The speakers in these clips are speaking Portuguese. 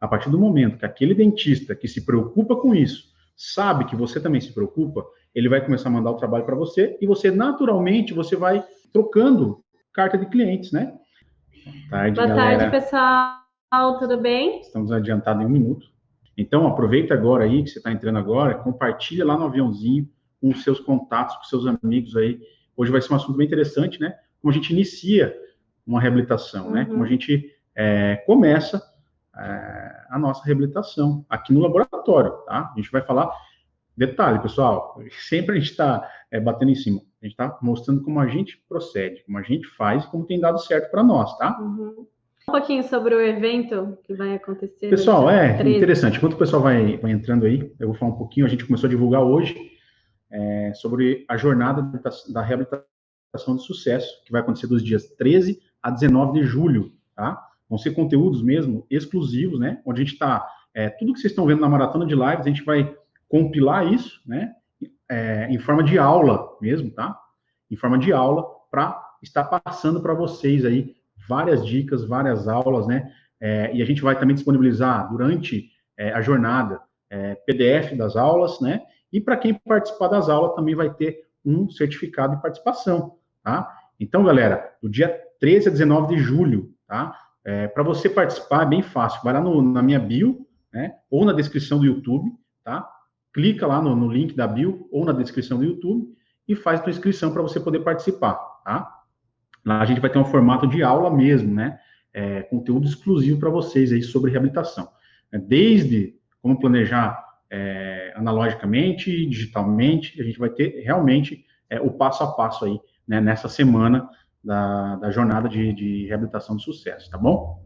A partir do momento que aquele dentista que se preocupa com isso, sabe que você também se preocupa, ele vai começar a mandar o trabalho para você e você, naturalmente, você vai trocando carta de clientes, né? Tarde, Boa galera. tarde, pessoal. Tudo bem? Estamos adiantados em 1 minuto. Então, aproveita agora aí, que você está entrando agora, compartilha lá no aviãozinho com os seus contatos, com os seus amigos aí. Hoje vai ser um assunto bem interessante, né? Como a gente inicia uma reabilitação, né? Como a gente começa a nossa reabilitação aqui no laboratório, tá? A gente vai falar... Detalhe, pessoal, sempre a gente está batendo em cima. A gente está mostrando como a gente procede, como a gente faz e como tem dado certo para nós, tá? Um pouquinho sobre o evento que vai acontecer. Pessoal, interessante. Enquanto o pessoal vai entrando aí, eu vou falar um pouquinho. A gente começou a divulgar hoje sobre a jornada da reabilitação de sucesso, que vai acontecer dos dias 13 a 19 de julho, tá? Vão ser conteúdos mesmo exclusivos, né? Onde a gente está... tudo que vocês estão vendo na maratona de lives, a gente vai compilar isso, né, em forma de aula mesmo, tá? Em forma de aula, para estar passando para vocês aí várias dicas, várias aulas, né? E a gente vai também disponibilizar durante a jornada PDF das aulas, né? E para quem participar das aulas também vai ter um certificado de participação, tá? Então, galera, do dia 13 a 19 de julho, tá? Para você participar é bem fácil, vai lá na minha bio, né? Ou na descrição do YouTube, tá? Clica lá no link da bio ou na descrição do YouTube e faz a sua inscrição para você poder participar, tá? Lá a gente vai ter um formato de aula mesmo, né? Conteúdo exclusivo para vocês aí sobre reabilitação. Desde como planejar analogicamente, digitalmente, a gente vai ter realmente o passo a passo aí, né, nessa semana da jornada de reabilitação de sucesso, tá bom?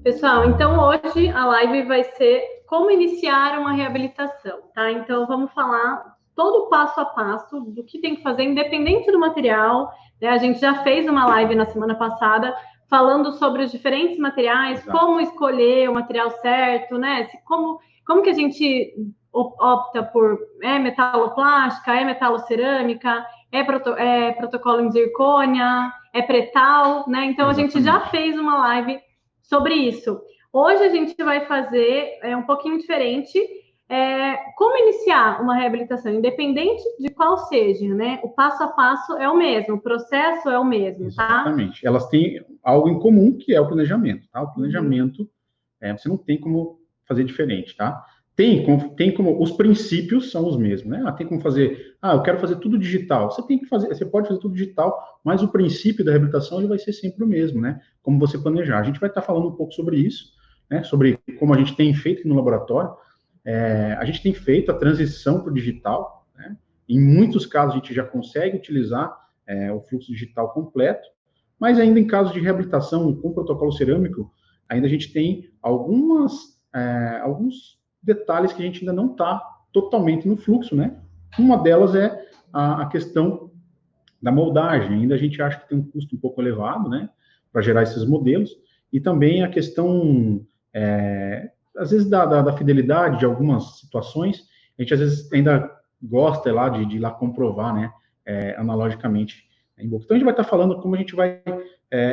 Pessoal, então hoje a live vai ser como iniciar uma reabilitação, tá? Então vamos falar todo o passo a passo do que tem que fazer, independente do material, né? A gente já fez uma live na semana passada falando sobre os diferentes materiais, como escolher o material certo, né? Como que a gente opta por metaloplástica, metalocerâmica, protocolo em zircônia, pretal, né? Então a gente já fez uma live sobre isso. Hoje a gente vai fazer um pouquinho diferente, como iniciar uma reabilitação, independente de qual seja, né? O passo a passo é o mesmo, o processo é o mesmo, tá? Exatamente. Elas têm algo em comum, que é o planejamento, tá? O planejamento, você não tem como fazer diferente, tá? Tem como, os princípios são os mesmos, né? Tem como fazer, eu quero fazer tudo digital. Você pode fazer tudo digital, mas o princípio da reabilitação ele vai ser sempre o mesmo, né? Como você planejar. A gente vai estar falando um pouco sobre isso, né? Sobre como a gente tem feito aqui no laboratório. A gente tem feito a transição para o digital, né? Em muitos casos a gente já consegue utilizar o fluxo digital completo, mas ainda em casos de reabilitação com protocolo cerâmico, ainda a gente tem alguns detalhes que a gente ainda não está totalmente no fluxo, né? Uma delas é a questão da moldagem. Ainda a gente acha que tem um custo um pouco elevado, né? Para gerar esses modelos. E também a questão, às vezes, da fidelidade de algumas situações. A gente, às vezes, ainda gosta lá de ir lá comprovar, né? Analogicamente. Então, a gente vai estar falando como a gente vai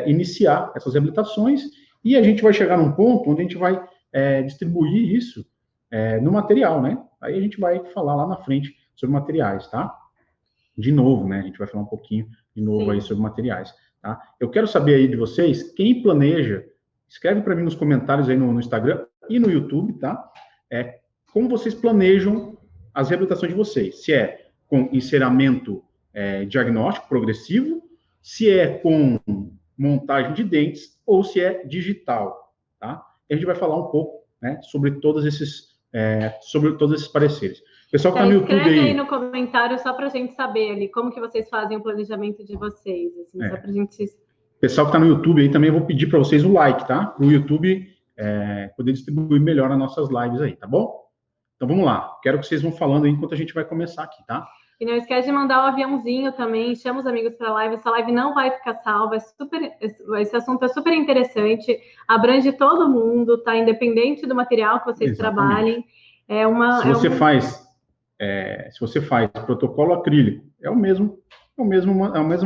iniciar essas reabilitações e a gente vai chegar num ponto onde a gente vai distribuir isso no material, né? Aí a gente vai falar lá na frente sobre materiais, tá? De novo, né? A gente vai falar um pouquinho de novo aí sobre materiais, tá? Eu quero saber aí de vocês, quem planeja, escreve para mim nos comentários aí no Instagram e no YouTube, tá? Como vocês planejam as reabilitações de vocês. Se é com enceramento diagnóstico progressivo, se é com montagem de dentes ou se é digital, tá? E a gente vai falar um pouco, né, sobre todos esses pareceres. Pessoal que está no YouTube escreve aí no comentário só para a gente saber ali como que vocês fazem o planejamento de vocês, assim, só para a gente... Pessoal que está no YouTube aí também eu vou pedir para vocês o like, tá? Para o YouTube poder distribuir melhor as nossas lives aí, tá bom? Então vamos lá. Quero que vocês vão falando aí enquanto a gente vai começar aqui, tá? E não esquece de mandar o aviãozinho também, chama os amigos para a live. Essa live não vai ficar salva, esse assunto é super interessante, abrange todo mundo, tá? Independente do material que vocês trabalhem. Se você faz protocolo acrílico, é a mesma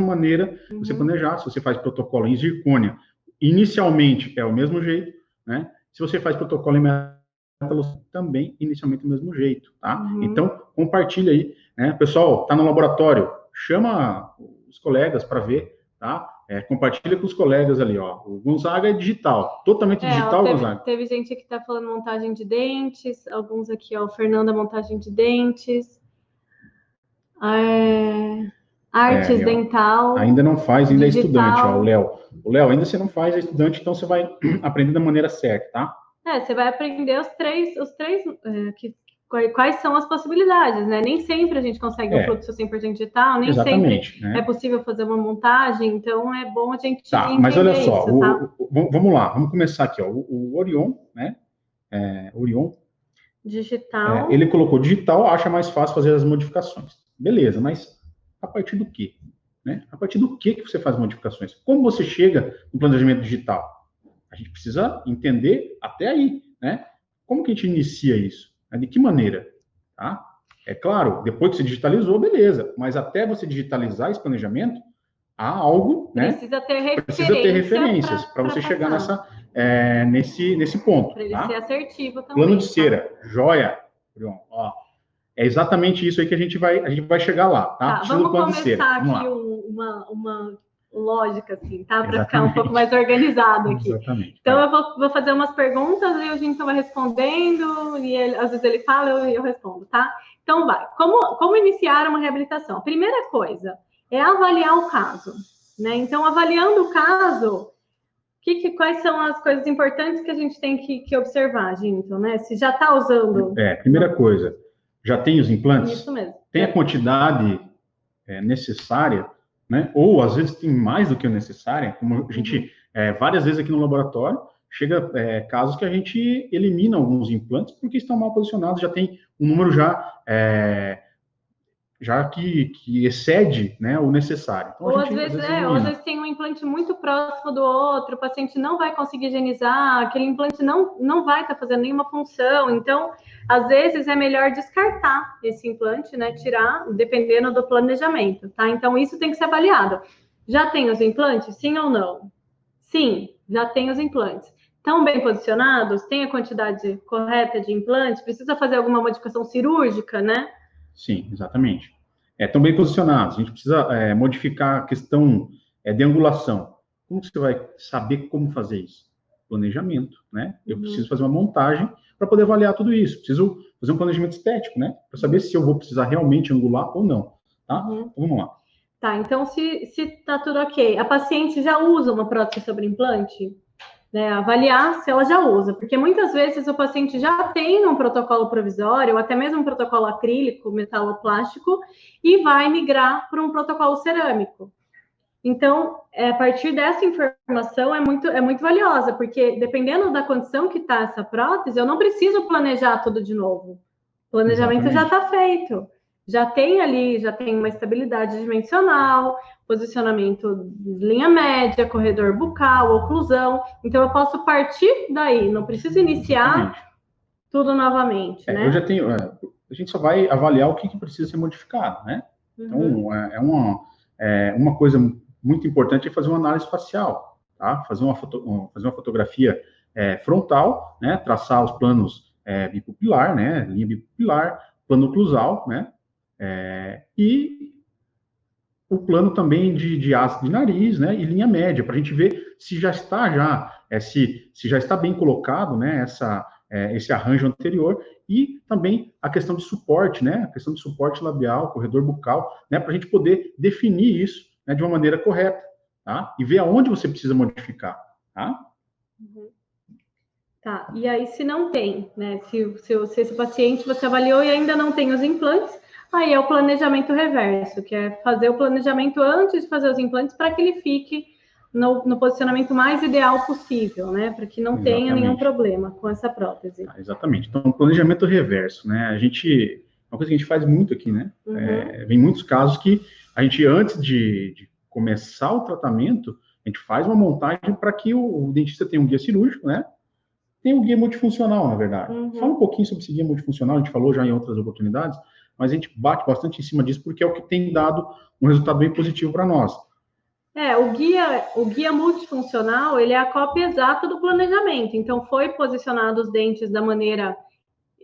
maneira de você planejar. Se você faz protocolo em zircônia, inicialmente é o mesmo jeito, né? Se você faz protocolo em meta-alucinação, também inicialmente do mesmo jeito, tá? Então, compartilha aí, né? Pessoal, tá no laboratório, chama os colegas para ver, tá? Compartilha com os colegas ali, ó. O Gonzaga é digital, totalmente digital, Gonzaga. Teve gente aqui que tá falando montagem de dentes, alguns aqui, ó, Fernanda, montagem de dentes. Artes dental. Ainda não faz, ainda digital. é estudante, ó, o Léo. O Léo, ainda você não faz, é estudante, então você vai aprender da maneira certa, tá? Você vai aprender os três quais são as possibilidades, né? Nem sempre a gente consegue um fluxo 100% digital, nem exatamente, sempre né? é possível fazer uma montagem, então é bom a gente entender mas olha só, isso, tá? Vamos lá, vamos começar aqui, ó, o Orion, né? Orion. Digital. Ele colocou digital, acha mais fácil fazer as modificações. Beleza, mas a partir do quê? Né? A partir do que você faz modificações? Como você chega no planejamento digital? A gente precisa entender até aí, né? Como que a gente inicia isso? De que maneira? Tá? É claro, depois que você digitalizou, beleza. Mas até você digitalizar esse planejamento, há algo, né? Precisa ter referências para você chegar nesse ponto. Para ele ser assertivo também. Plano de cera, joia. Ó, é exatamente isso aí que a gente vai chegar lá, tá? Vamos começar aqui uma lógica, assim, tá? Para ficar um pouco mais organizado aqui. Exatamente. Então, eu vou fazer umas perguntas e o Ginton vai respondendo, e às vezes ele fala e eu respondo, tá? Então, vai. Como iniciar uma reabilitação? A primeira coisa é avaliar o caso, né? Então, avaliando o caso, quais são as coisas importantes que a gente tem que observar, Ginton, né? Se já está usando... Primeira coisa, já tem os implantes? Isso mesmo. Tem a quantidade necessária, né? Ou, às vezes, tem mais do que o necessário, como a gente, várias vezes aqui no laboratório, chega casos que a gente elimina alguns implantes porque estão mal posicionados, já tem um número já que excede, né, o necessário. Então, ou às vezes tem um implante muito próximo do outro, o paciente não vai conseguir higienizar, aquele implante não vai estar fazendo nenhuma função, então, às vezes é melhor descartar esse implante, né, tirar, dependendo do planejamento, tá? Então, isso tem que ser avaliado. Já tem os implantes, sim ou não? Sim, já tem os implantes. Estão bem posicionados? Tem a quantidade correta de implantes? Precisa fazer alguma modificação cirúrgica, né? Sim, exatamente. Estão bem posicionados. A gente precisa modificar a questão de angulação. Como você vai saber como fazer isso? Planejamento, né? Eu preciso fazer uma montagem para poder avaliar tudo isso. Preciso fazer um planejamento estético, né? Para saber se eu vou precisar realmente angular ou não, tá? Então, vamos lá. Tá, então se tá tudo ok. A paciente já usa uma prótese sobre implante? Né, avaliar se ela já usa, porque muitas vezes o paciente já tem um protocolo provisório, ou até mesmo um protocolo acrílico, metaloplástico, e vai migrar para um protocolo cerâmico. Então, a partir dessa informação é muito valiosa, porque dependendo da condição que está essa prótese, eu não preciso planejar tudo de novo. O planejamento já está feito. Já tem uma estabilidade dimensional, posicionamento de linha média, corredor bucal, oclusão. Então, eu posso partir daí, não preciso iniciar tudo novamente, né? Eu já tenho... a gente só vai avaliar o que precisa ser modificado, né? Então, uma coisa muito importante é fazer uma análise facial, tá? Fazer uma fotografia frontal, né? Traçar os planos bipupilar, né? Linha bipupilar, plano oclusal, né? E o plano também de asa de nariz, né, e linha média, para a gente ver se já está se já está bem colocado, né, esse arranjo anterior, e também a questão de suporte, né, a questão de suporte labial, corredor bucal, né, para a gente poder definir isso, né, de uma maneira correta, tá, e ver aonde você precisa modificar, tá? Tá, e aí se não tem, né, se esse paciente você avaliou e ainda não tem os implantes, aí é o planejamento reverso, que é fazer o planejamento antes de fazer os implantes para que ele fique no posicionamento mais ideal possível, né? Para que não tenha nenhum problema com essa prótese. Exatamente. Então, planejamento reverso, né? Uma coisa que a gente faz muito aqui, né? Vem muitos casos que a gente, antes de começar o tratamento, a gente faz uma montagem para que o dentista tenha um guia cirúrgico, né? Tem um guia multifuncional, na verdade. Fala um pouquinho sobre esse guia multifuncional, a gente falou já em outras oportunidades, mas a gente bate bastante em cima disso porque é o que tem dado um resultado bem positivo para nós. O guia multifuncional, ele é a cópia exata do planejamento. Então, foi posicionado os dentes da maneira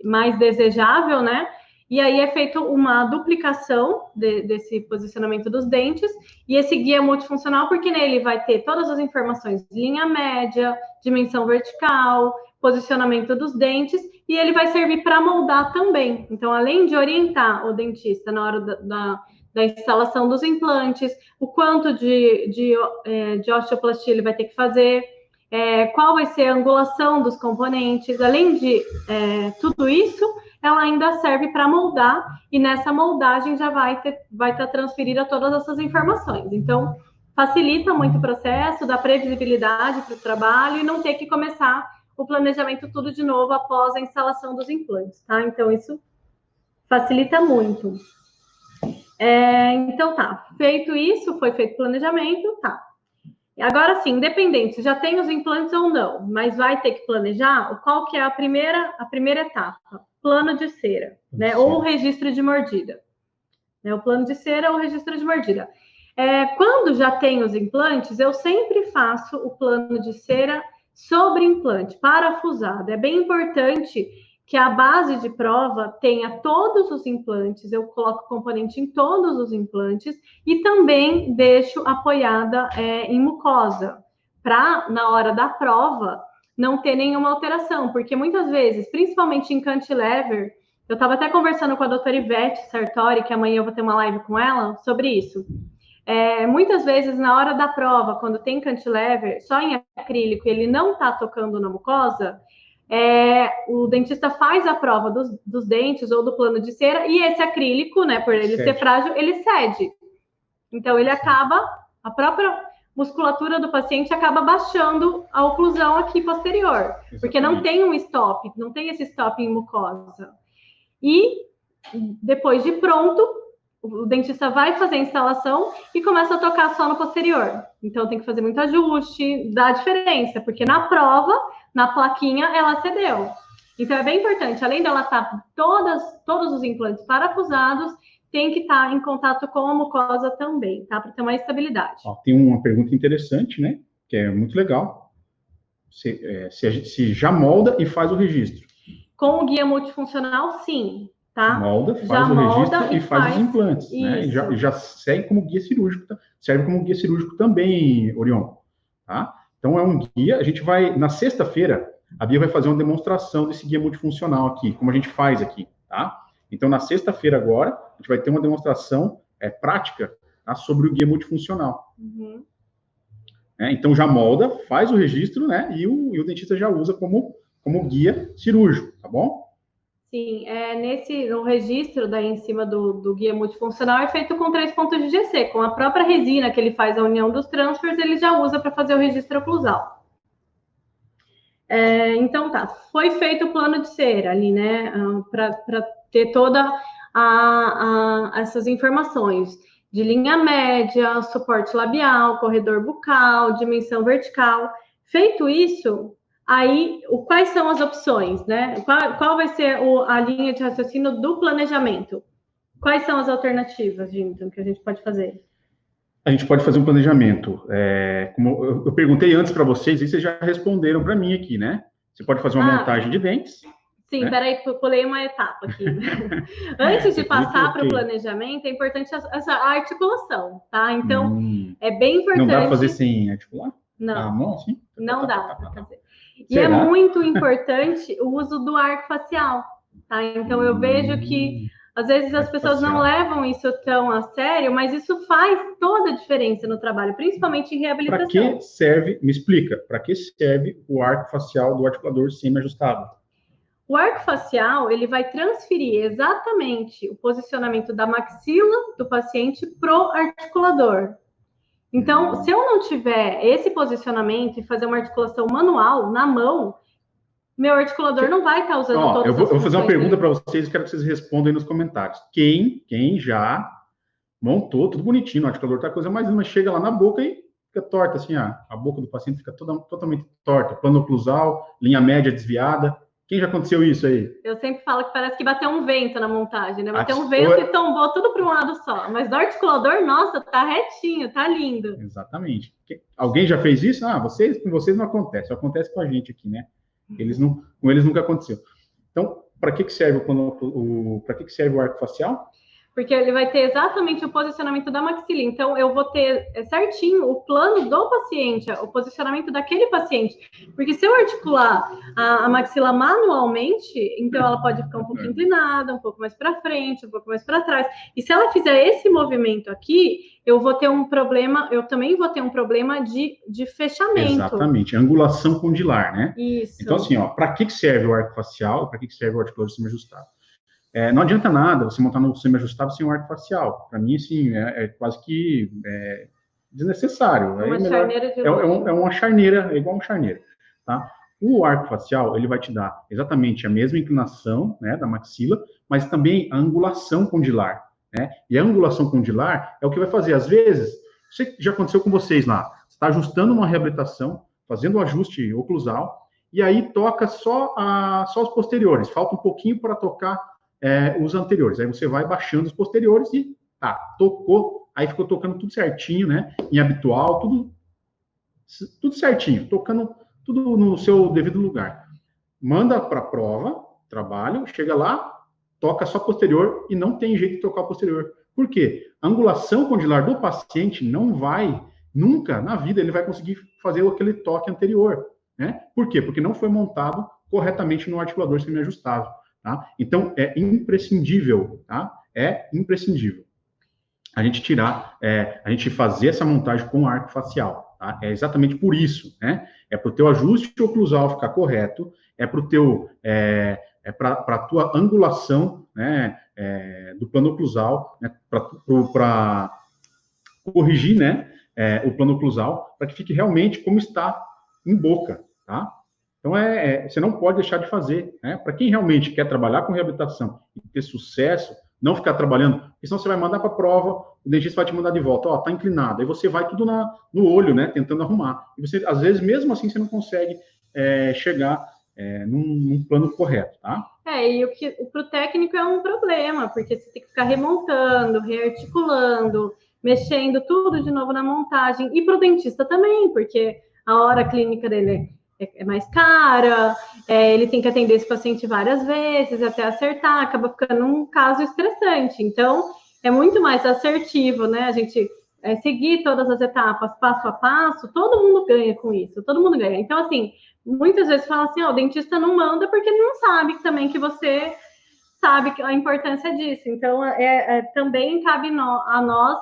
mais desejável, né? E aí é feita uma duplicação desse posicionamento dos dentes, e esse guia multifuncional, porque nele vai ter todas as informações, linha média, dimensão vertical, posicionamento dos dentes, e ele vai servir para moldar também. Então, além de orientar o dentista na hora da instalação dos implantes, o quanto de osteoplastia ele vai ter que fazer, qual vai ser a angulação dos componentes, além de tudo isso, ela ainda serve para moldar, e nessa moldagem já vai estar transferida todas essas informações. Então, facilita muito o processo, dá previsibilidade para o trabalho e não ter que começar o planejamento tudo de novo após a instalação dos implantes, tá? Então, isso facilita muito. Então, tá. Feito isso, foi feito o planejamento, tá. Agora sim, independente se já tem os implantes ou não, mas vai ter que planejar, qual que é a primeira etapa? Plano de cera, né? Ou registro de mordida. O plano de cera ou registro de mordida. Quando já tem os implantes, eu sempre faço o plano de cera sobre implante, parafusado. É bem importante que a base de prova tenha todos os implantes, eu coloco componente em todos os implantes e também deixo apoiada em mucosa, para, na hora da prova, não ter nenhuma alteração, porque muitas vezes, principalmente em cantilever, eu estava até conversando com a doutora Ivete Sartori, que amanhã eu vou ter uma live com ela, sobre isso. Muitas vezes, na hora da prova, quando tem cantilever, só em acrílico, ele não está tocando na mucosa, o dentista faz a prova dos dentes ou do plano de cera, e esse acrílico, né, por ele ser frágil, ele cede. Então, ele acaba, a própria musculatura do paciente acaba baixando a oclusão aqui posterior, exatamente, porque não tem um stop, não tem esse stop em mucosa. E, depois de pronto, o dentista vai fazer a instalação e começa a tocar só no posterior. Então, tem que fazer muito ajuste, dá diferença, porque na prova, na plaquinha, ela cedeu. Então, é bem importante, além dela estar todos os implantes parafusados, tem que estar em contato com a mucosa também, tá? Para ter uma estabilidade. Tem uma pergunta interessante, né? Que é muito legal. Se já molda e faz o registro. Com o guia multifuncional, sim. Tá? Molda, faz o registro e faz os implantes, né? E já segue como guia cirúrgico, serve como guia cirúrgico também, Orion, tá? Então, é um guia, a gente vai, na sexta-feira, a Bia vai fazer uma demonstração desse guia multifuncional aqui, como a gente faz aqui, tá? Então, na sexta-feira agora, a gente vai ter uma demonstração prática, tá? Sobre o guia multifuncional. Uhum. Então, já molda, faz o registro, né? E o dentista já usa como guia cirúrgico, tá bom? Sim, no registro daí em cima do guia multifuncional é feito com 3 pontos de GC, com a própria resina que ele faz a união dos transfers, ele já usa para fazer o registro oclusal. Então tá, foi feito o plano de cera ali, né, para ter toda essas informações de linha média, suporte labial, corredor bucal, dimensão vertical. Feito isso, aí, quais são as opções, né? Qual vai ser a linha de raciocínio do planejamento? Quais são as alternativas, Jinton, que a gente pode fazer? A gente pode fazer um planejamento. Como eu perguntei antes para vocês, e vocês já responderam para mim aqui, né? Você pode fazer uma montagem de dentes. Sim, peraí, pulei uma etapa aqui. Antes de passar para o planejamento, é importante essa articulação, tá? Então, é bem importante... Não dá para fazer sem articular? Não, não, assim? Não dá para fazer. E é muito importante o uso do arco facial, tá? Então, eu vejo que, às vezes, as pessoas não levam isso tão a sério, mas isso faz toda a diferença no trabalho, principalmente em reabilitação. Para que serve, me explica, para que serve o arco facial do articulador semi-ajustável? O arco facial, ele vai transferir exatamente o posicionamento da maxila do paciente pro articulador. Então, se eu não tiver esse posicionamento e fazer uma articulação manual, na mão, meu articulador não vai estar usando todas as eu vou fazer uma pergunta para vocês e quero que vocês respondam aí nos comentários. Quem já montou, tudo bonitinho, o articulador tá coisa mais linda, mas chega lá na boca e fica torta, assim, a boca do paciente fica totalmente torta, plano oclusal, linha média desviada. Quem já aconteceu isso aí? Eu sempre falo que parece que bateu um vento na montagem, né? Bateu um vento e tombou tudo para um lado só. Mas do articulador, nossa, tá retinho, tá lindo. Exatamente. Alguém já fez isso? Com vocês não acontece. Acontece com a gente aqui, né? Com eles nunca aconteceu. Então, para que serve para que serve o arco facial? Porque ele vai ter exatamente o posicionamento da maxila. Então, eu vou ter certinho o plano do paciente, o posicionamento daquele paciente. Porque se eu articular a maxila manualmente, então ela pode ficar um pouco inclinada, um pouco mais para frente, um pouco mais para trás. E se ela fizer esse movimento aqui, eu também vou ter um problema de fechamento. Exatamente, angulação condilar, né? Isso. Então, assim, para que serve o arco facial? Para que serve o articulador semi-ajustável? Não adianta nada você montar no semi-ajustável sem um arco facial. Para mim, assim, é quase que desnecessário. É uma charneira, é igual uma charneira, tá? O arco facial, ele vai te dar exatamente a mesma inclinação, né, da maxila, mas também a angulação condilar, né? E a angulação condilar é o que vai fazer, às vezes, já aconteceu com vocês lá, você está ajustando uma reabilitação, fazendo um ajuste oclusal, e aí toca só os posteriores, falta um pouquinho para tocar os anteriores. Aí você vai baixando os posteriores e tocou, aí ficou tocando tudo certinho, né? Em habitual, tudo certinho, tocando tudo no seu devido lugar. Manda para a prova, trabalho, chega lá, toca só posterior e não tem jeito de tocar o posterior. Por quê? A angulação condilar do paciente não vai, nunca na vida ele vai conseguir fazer aquele toque anterior, né? Por quê? Porque não foi montado corretamente no articulador semi-ajustável. Tá? Então, é imprescindível, tá? É imprescindível a gente fazer essa montagem com arco facial, tá? É exatamente por isso, né? É para o teu ajuste oclusal ficar correto, é para a tua angulação, né, do plano oclusal, né, para corrigir, né, o plano oclusal, para que fique realmente como está em boca, tá? Então, você não pode deixar de fazer, né? Para quem realmente quer trabalhar com reabilitação e ter sucesso, não ficar trabalhando, porque senão você vai mandar para a prova, o dentista vai te mandar de volta, tá inclinado, aí você vai tudo no olho, né, tentando arrumar. E você, às vezes, mesmo assim, você não consegue chegar num plano correto, tá? E o que para o técnico é um problema, porque você tem que ficar remontando, rearticulando, mexendo tudo de novo na montagem. E para o dentista também, porque a hora clínica dele é mais cara, ele tem que atender esse paciente várias vezes até acertar, acaba ficando um caso estressante. Então, é muito mais assertivo, né? A gente seguir todas as etapas, passo a passo, todo mundo ganha com isso, todo mundo ganha. Então, assim, muitas vezes fala assim, o dentista não manda porque ele não sabe também que você sabe a importância disso. Então, também cabe a nós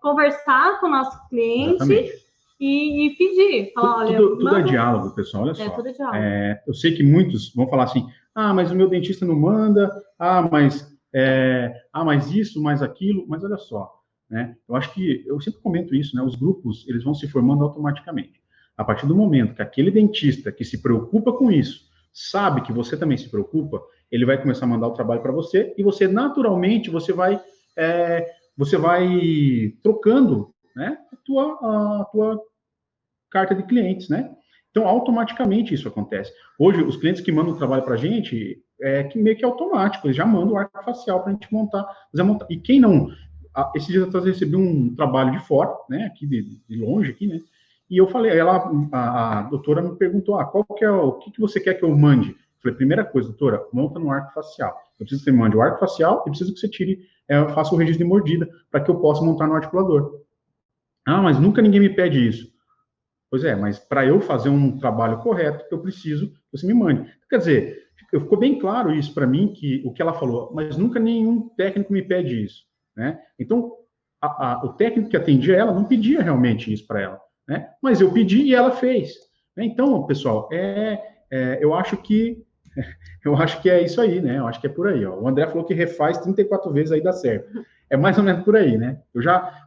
conversar com o nosso cliente. Exatamente. E pedir, falar, olha... Tudo é diálogo, pessoal, olha só. Tudo é diálogo. Eu sei que muitos vão falar assim, mas o meu dentista não manda, mas isso, mais aquilo, mas olha só, né? Eu acho que, eu sempre comento isso, né? Os grupos, eles vão se formando automaticamente. A partir do momento que aquele dentista que se preocupa com isso, sabe que você também se preocupa, ele vai começar a mandar o trabalho para você, e você, naturalmente, você vai trocando, né, a tua carta de clientes, né? Então, automaticamente isso acontece. Hoje, os clientes que mandam o trabalho para a gente, que meio que automático, eles já mandam o arco facial para a gente montar. E quem não... Esses dias atrás eu recebi um trabalho de fora, né, aqui de longe, aqui, né? E eu falei, a doutora me perguntou, o que você quer que eu mande? Eu falei, primeira coisa, doutora, monta no arco facial. Eu preciso que você me mande o arco facial e preciso que você faça o registro de mordida para que eu possa montar no articulador. Mas nunca ninguém me pede isso. Pois mas para eu fazer um trabalho correto, eu preciso que você me mande. Quer dizer, ficou bem claro isso para mim, que o que ela falou, mas nunca nenhum técnico me pede isso, né? Então, o técnico que atendia ela não pedia realmente isso para ela, né? Mas eu pedi e ela fez. Então, pessoal, eu acho que é isso aí, né? Eu acho que é por aí, ó. O André falou que refaz 34 vezes aí dá certo. É mais ou menos por aí, né?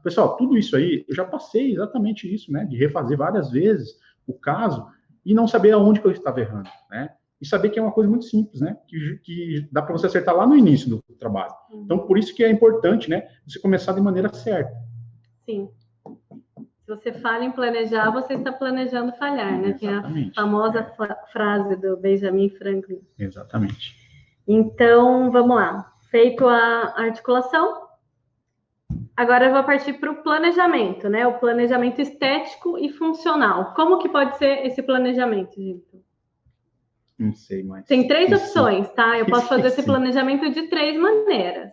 Pessoal, tudo isso aí, eu já passei exatamente isso, né? De refazer várias vezes o caso e não saber aonde que eu estava errando, né? E saber que é uma coisa muito simples, né? Que dá para você acertar lá no início do trabalho. Então, por isso que é importante, né? Você começar de maneira certa. Sim. você falha em planejar, você está planejando falhar, né? Exatamente. Tem a famosa frase do Benjamin Franklin. Exatamente. Então, vamos lá. Feito a articulação, agora eu vou partir para o planejamento, né? O planejamento estético e funcional. Como que pode ser esse planejamento, gente? Não sei mais. Tem 3 opções, tá? Eu posso fazer esse planejamento de 3 maneiras.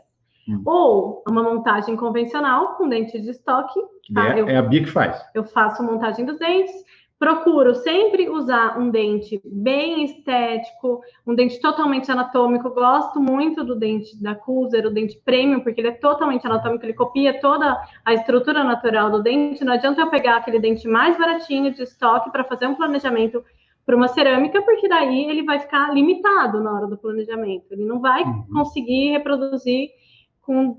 Ou uma montagem convencional com dente de estoque. Tá? É a Bia que faz. Eu faço montagem dos dentes. Procuro sempre usar um dente bem estético, um dente totalmente anatômico. Gosto muito do dente da Cooser, o dente premium, porque ele é totalmente anatômico, ele copia toda a estrutura natural do dente. Não adianta eu pegar aquele dente mais baratinho de estoque para fazer um planejamento para uma cerâmica, porque daí ele vai ficar limitado na hora do planejamento. Ele não vai conseguir reproduzir com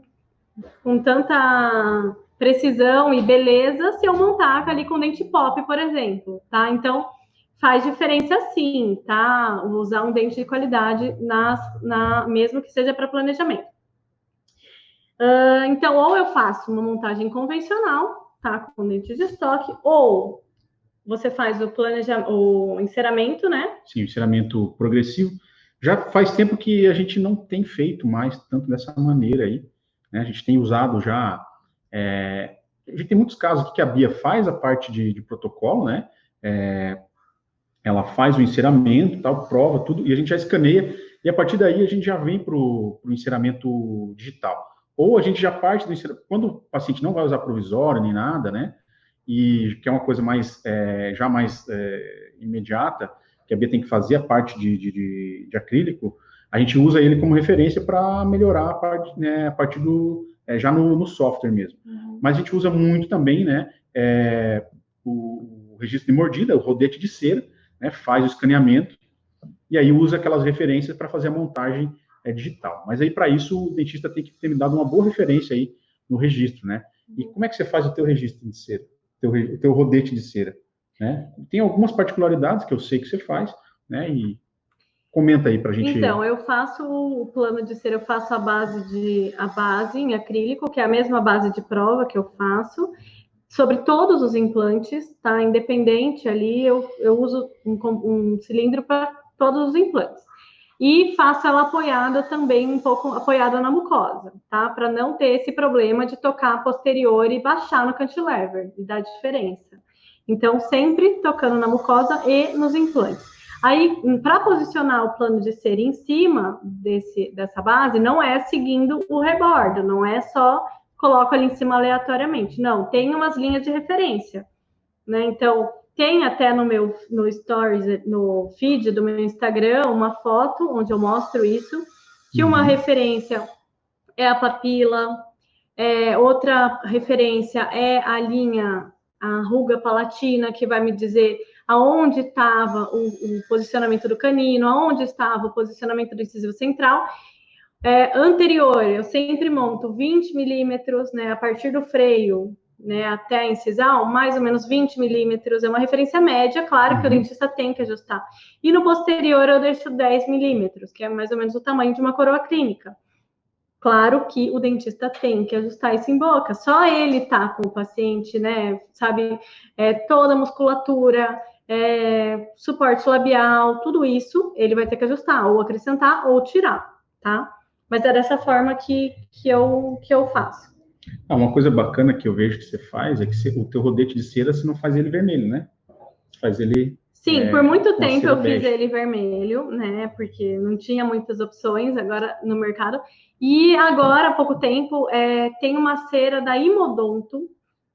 tanta precisão e beleza se eu montar ali com dente pop, por exemplo, tá? Então, faz diferença sim, tá? Usar um dente de qualidade mesmo que seja para planejamento. Então, ou eu faço uma montagem convencional, tá? Com dente de estoque, ou você faz o enceramento, né? Sim, o enceramento progressivo. Já faz tempo que a gente não tem feito mais tanto dessa maneira aí, né? A gente tem usado já... a gente tem muitos casos aqui que a Bia faz a parte de protocolo, né? Ela faz o enceramento, tal, prova tudo, e a gente já escaneia, e a partir daí a gente já vem para o enceramento digital. Ou a gente já parte do enceramento, quando o paciente não vai usar provisório nem nada, né? E que é uma coisa mais, já mais imediata, que a Bia tem que fazer a parte de acrílico, a gente usa ele como referência para melhorar a parte, né, a partir do... já no software mesmo. Mas a gente usa muito também, né, o registro de mordida, o rodete de cera, né, faz o escaneamento, e aí usa aquelas referências para fazer a montagem digital. Mas aí, para isso, o dentista tem que ter me dado uma boa referência aí no registro, né? E como é que você faz o teu registro de cera? O teu rodete de cera, né? Tem algumas particularidades que eu sei que você faz, né? E comenta aí pra gente. Então, eu faço o plano de cera, eu faço a base em acrílico, que é a mesma base de prova que eu faço, sobre todos os implantes, tá? Independente ali, eu uso um cilindro para todos os implantes. E faço ela apoiada também, um pouco apoiada na mucosa, tá? Para não ter esse problema de tocar posterior e baixar no cantilever, e dar diferença. Então, sempre tocando na mucosa e nos implantes. Aí, para posicionar o plano de cera em cima dessa base, não é seguindo o rebordo, não é só coloco ali em cima aleatoriamente. Não, tem umas linhas de referência, né? Então, tem até no stories, no feed do meu Instagram, uma foto onde eu mostro isso, que uma referência é a papila, outra referência é a linha, a ruga palatina, que vai me dizer aonde estava o posicionamento do canino, aonde estava o posicionamento do incisivo central. Anterior, eu sempre monto 20 milímetros, né, a partir do freio, né, até a incisal, mais ou menos 20 milímetros, é uma referência média, claro que o dentista tem que ajustar. E no posterior eu deixo 10 milímetros, que é mais ou menos o tamanho de uma coroa clínica. Claro que o dentista tem que ajustar isso em boca, só ele tá com o paciente, né, sabe, toda a musculatura, suporte labial, tudo isso ele vai ter que ajustar, ou acrescentar ou tirar, tá? Mas é dessa forma que eu faço. Uma coisa bacana que eu vejo que você faz é que o teu rodete de cera, você não faz ele vermelho, né? Você faz ele... Sim, por muito tempo eu fiz ele vermelho, né? Porque não tinha muitas opções agora no mercado. E agora, há pouco tempo, tem uma cera da Imodonto,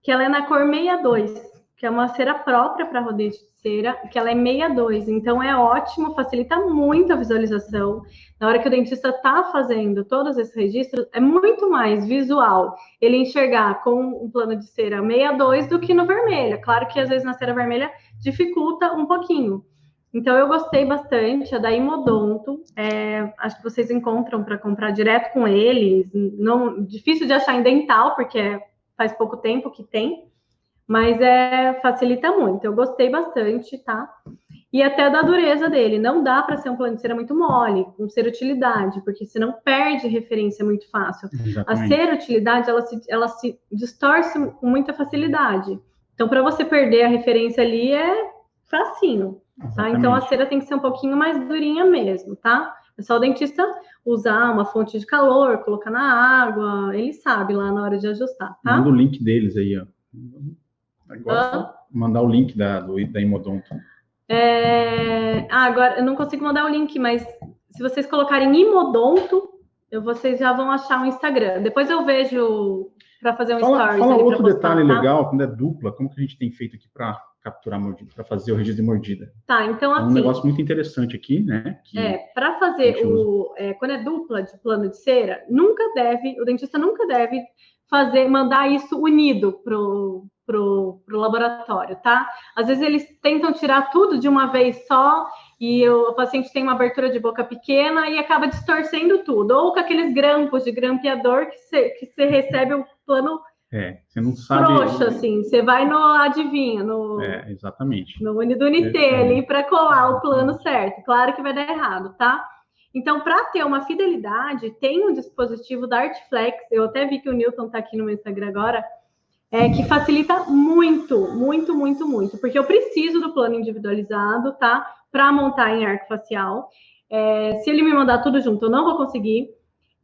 que ela é na cor 62, que é uma cera própria para rodete de cera, que ela é 62. Então, é ótimo, facilita muito a visualização. Na hora que o dentista está fazendo todos esses registros, é muito mais visual ele enxergar com um plano de cera 62 do que no vermelho. Claro que, às vezes, na cera vermelha dificulta um pouquinho. Então, eu gostei bastante, a da Imodonto. Acho que vocês encontram para comprar direto com eles. Não, difícil de achar em dental, porque faz pouco tempo que tem. Mas facilita muito. Eu gostei bastante, tá? E até da dureza dele. Não dá para ser um plano de cera muito mole, com cera utilidade, porque senão perde referência muito fácil. Exatamente. A cera utilidade, ela se distorce com muita facilidade. Então, para você perder a referência ali é facinho, tá? Então, a cera tem que ser um pouquinho mais durinha mesmo, tá? É só o dentista usar uma fonte de calor, colocar na água, ele sabe lá na hora de ajustar, tá? Manda o link deles aí, ó. Agora, mandar o link da Imodonto. Agora, eu não consigo mandar o link, mas se vocês colocarem Imodonto, vocês já vão achar o Instagram. Depois eu vejo para fazer um stories. Fala outro detalhe legal, quando é dupla, como que a gente tem feito aqui para capturar mordida, para fazer o registro de mordida? Tá, então assim... É um negócio muito interessante aqui, né? Para fazer quando é dupla de plano de cera, o dentista nunca deve mandar isso unido pro laboratório, tá? Às vezes eles tentam tirar tudo de uma vez só e o paciente tem uma abertura de boca pequena e acaba distorcendo tudo. Ou com aqueles grampos de grampeador que você recebe o plano você não sabe... frouxo, assim. Você vai no adivinha, exatamente. No Unidunité ali para colar o plano certo. Claro que vai dar errado, tá? Então, para ter uma fidelidade, tem um dispositivo da Artflex, eu até vi que o Newton está aqui no meu Instagram agora, que facilita muito, muito, muito, muito, porque eu preciso do plano individualizado, tá? Para montar em arco facial. Se ele me mandar tudo junto, eu não vou conseguir.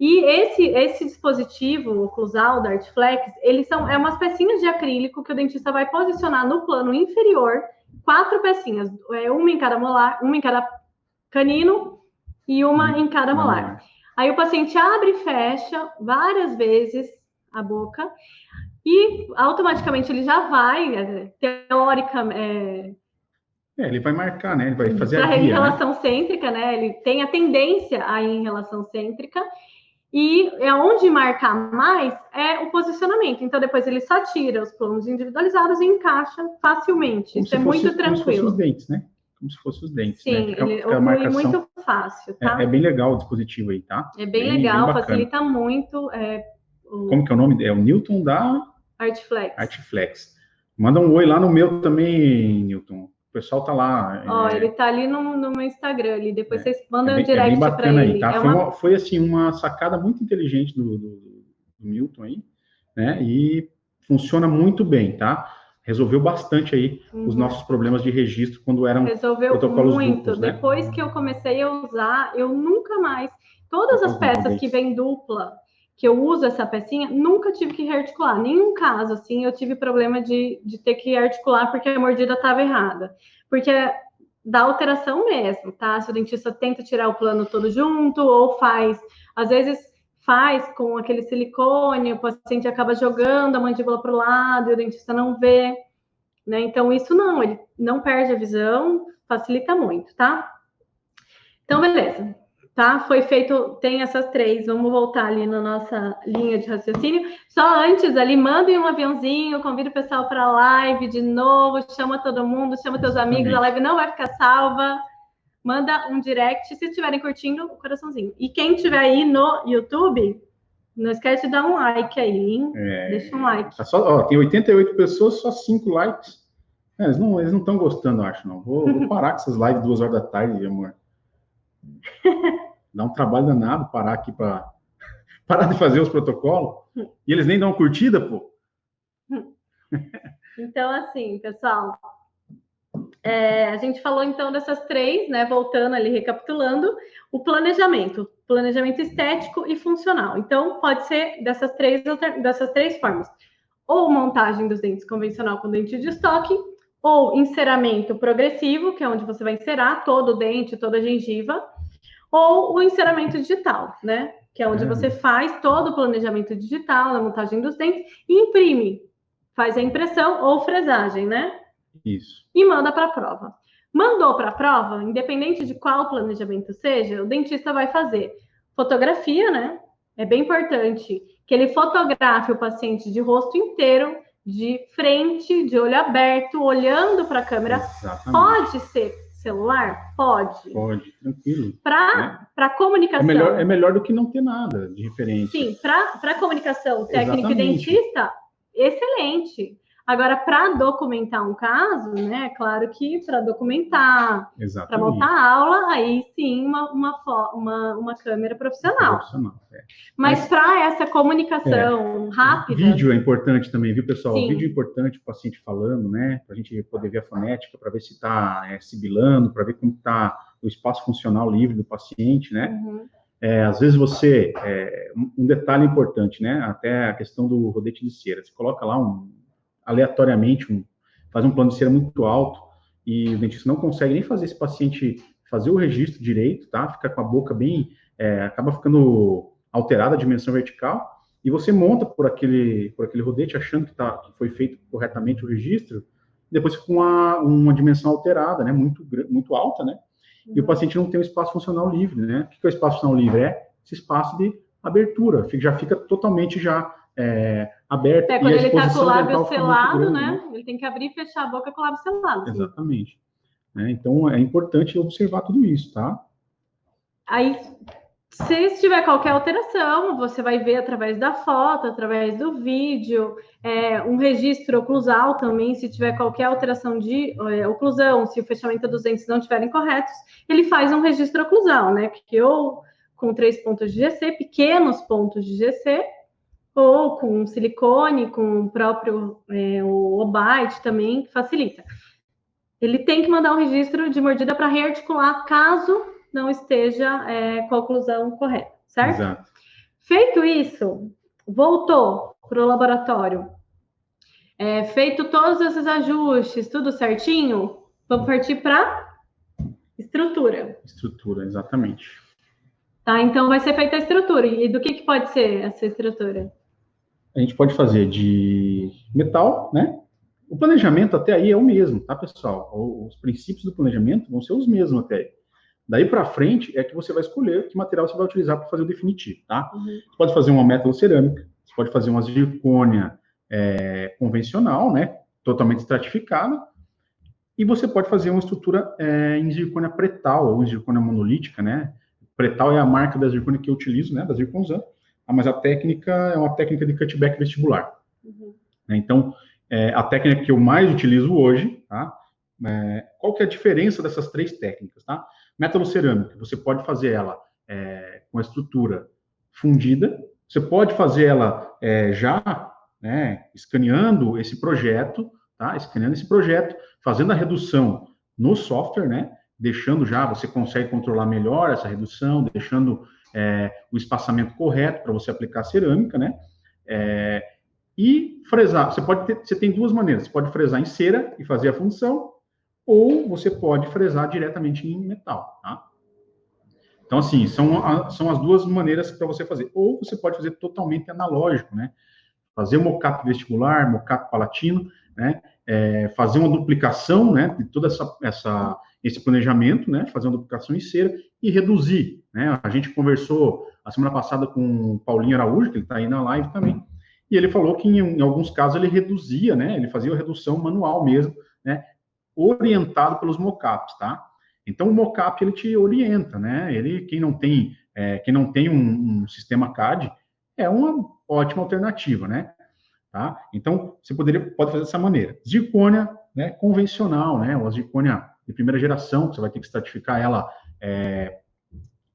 E esse dispositivo oclusal da Artflex, é umas pecinhas de acrílico que o dentista vai posicionar no plano inferior, 4 pecinhas, uma em cada molar, uma em cada canino e uma em cada molar. Aí o paciente abre e fecha várias vezes a boca e automaticamente ele já vai, ele vai marcar, né? Ele vai fazer a guia, em relação né? cêntrica, né? Ele tem a tendência a ir em relação cêntrica. E onde marcar mais é o posicionamento. Então, depois ele só tira os planos individualizados e encaixa facilmente. Isso é muito tranquilo. Como se fossem os dentes, né? Como se fossem os dentes. Sim, né? ele é muito fácil, tá? É bem legal o dispositivo aí, tá? É bem legal, facilita muito. Como que é o nome? É o Newton da... Artflex. Manda um oi lá no meu também, Newton. O pessoal tá lá. Ele tá ali no meu Instagram ali. Depois vocês mandam um direct para ele. Aí, tá? Foi assim uma sacada muito inteligente do Newton aí, né? E funciona muito bem, tá? Resolveu bastante aí os nossos problemas de registro quando eram protocolos duplos, né? Depois que eu comecei a usar, eu nunca mais... Todas as peças que vem dupla, que eu uso essa pecinha, nunca tive que rearticular. Nenhum caso, assim, eu tive problema de ter que articular porque a mordida estava errada. Porque dá alteração mesmo, tá? Se o dentista tenta tirar o plano todo junto, ou às vezes faz com aquele silicone, o paciente acaba jogando a mandíbula para o lado e o dentista não vê, né? Então, isso não, ele não perde a visão, facilita muito, tá? Então, beleza. Tá? Foi feito, tem essas 3, vamos voltar ali na nossa linha de raciocínio. Só antes ali, mandem um aviãozinho, convida o pessoal para a live de novo, chama todo mundo, chama teus amigos, a live não vai ficar salva. Manda um direct, se estiverem curtindo, o coraçãozinho. E quem estiver aí no YouTube, não esquece de dar um like aí, hein? Deixa um like. Tem 88 pessoas, só 5 likes. Eles não estão gostando, eu acho, não. Vou parar com essas lives 2 horas da tarde, amor. Dá um trabalho danado parar aqui para parar de fazer os protocolos. E eles nem dão curtida, pô. Então, assim, pessoal, a gente falou então dessas 3, né? Voltando ali, recapitulando, o planejamento estético e funcional. Então, pode ser dessas três formas: ou montagem dos dentes convencional com dente de estoque, ou enceramento progressivo, que é onde você vai encerar todo o dente, toda a gengiva, ou o enceramento digital, né? Que é onde você faz todo o planejamento digital, a montagem dos dentes, e imprime, faz a impressão ou fresagem, né? Isso. E manda para a prova. Mandou para a prova, independente de qual planejamento seja, o dentista vai fazer fotografia, né? É bem importante que ele fotografe o paciente de rosto inteiro, de frente, de olho aberto, olhando para a câmera. Exatamente. Pode ser celular? Pode, tranquilo. Para comunicação. É melhor do que não ter nada de referência. Sim, para comunicação técnico e dentista, excelente. Agora, para documentar um caso, né? É claro que para documentar, para montar a aula, aí sim uma câmera profissional. Mas para essa comunicação rápida. Vídeo é importante também, viu, pessoal? Sim. Vídeo é importante, o paciente falando, né? Para a gente poder ver a fonética, para ver se está sibilando, para ver como está o espaço funcional livre do paciente, né? Às vezes um detalhe importante, né? Até a questão do rodete de cera. Você coloca lá aleatoriamente, faz um plano de cera muito alto e o dentista não consegue nem fazer esse paciente fazer o registro direito, tá? Fica com a boca bem, acaba ficando alterada a dimensão vertical e você monta por aquele rodete achando que foi feito corretamente o registro, depois fica com uma dimensão alterada, né? Muito alta, né? E o paciente não tem um espaço funcional livre, né? O que é o espaço funcional livre? É esse espaço de abertura, já fica totalmente aberto. Quando ele está com o lábio selado, né? Ele tem que abrir e fechar a boca com o lábio selado. Exatamente. Então, é importante observar tudo isso, tá? Aí, se tiver qualquer alteração, você vai ver através da foto, através do vídeo, um registro oclusal também, se tiver qualquer alteração de oclusão, se o fechamento dos dentes não estiverem corretos, ele faz um registro oclusal, né? Porque ou com 3 pontos de GC, pequenos pontos de GC, ou com silicone, com o próprio o Obite também, que facilita. Ele tem que mandar um registro de mordida para rearticular, caso não esteja com a oclusão correta, certo? Exato. Feito isso, voltou para o laboratório, feito todos esses ajustes, tudo certinho, vamos partir para estrutura. Estrutura, exatamente. Tá, então vai ser feita a estrutura. E do que pode ser essa estrutura? A gente pode fazer de metal, né? O planejamento até aí é o mesmo, tá, pessoal? Os princípios do planejamento vão ser os mesmos até aí. Daí para frente é que você vai escolher que material você vai utilizar para fazer o definitivo, tá? Você pode fazer uma metalocerâmica, você pode fazer uma zircônia convencional, né? Totalmente estratificada. E você pode fazer uma estrutura em zircônia pretal ou em zircônia monolítica, né? Pretal é a marca da zircônia que eu utilizo, né? Da Zirconzan. Mas a técnica é uma técnica de cutback vestibular. Então, a técnica que eu mais utilizo hoje, tá? Qual que é a diferença dessas 3 técnicas, tá? Metalocerâmica, você pode fazer ela com a estrutura fundida, você pode fazer ela escaneando esse projeto, tá? Escaneando esse projeto, fazendo a redução no software, né? Deixando você consegue controlar melhor essa redução, deixando o espaçamento correto para você aplicar a cerâmica, né? E fresar, você tem 2 maneiras, você pode fresar em cera e fazer a função, ou você pode fresar diretamente em metal, tá? Então, assim, são as 2 maneiras para você fazer. Ou você pode fazer totalmente analógico, né? Fazer mockup vestibular, mockup palatino, né? Fazer uma duplicação, né? De todo esse planejamento, né? Fazer uma duplicação em cera e reduzir, né? A gente conversou a semana passada com o Paulinho Araújo, que ele está aí na live também, e ele falou que em alguns casos ele reduzia, né? Ele fazia a redução manual mesmo, né? Orientado pelos mockups, tá? Então o mockup ele te orienta, né? Quem não tem um sistema CAD é uma ótima alternativa, né? Tá? Então você pode fazer dessa maneira. Zircônia, né? Convencional, né? Ou a zircônia de primeira geração, você vai ter que estratificar ela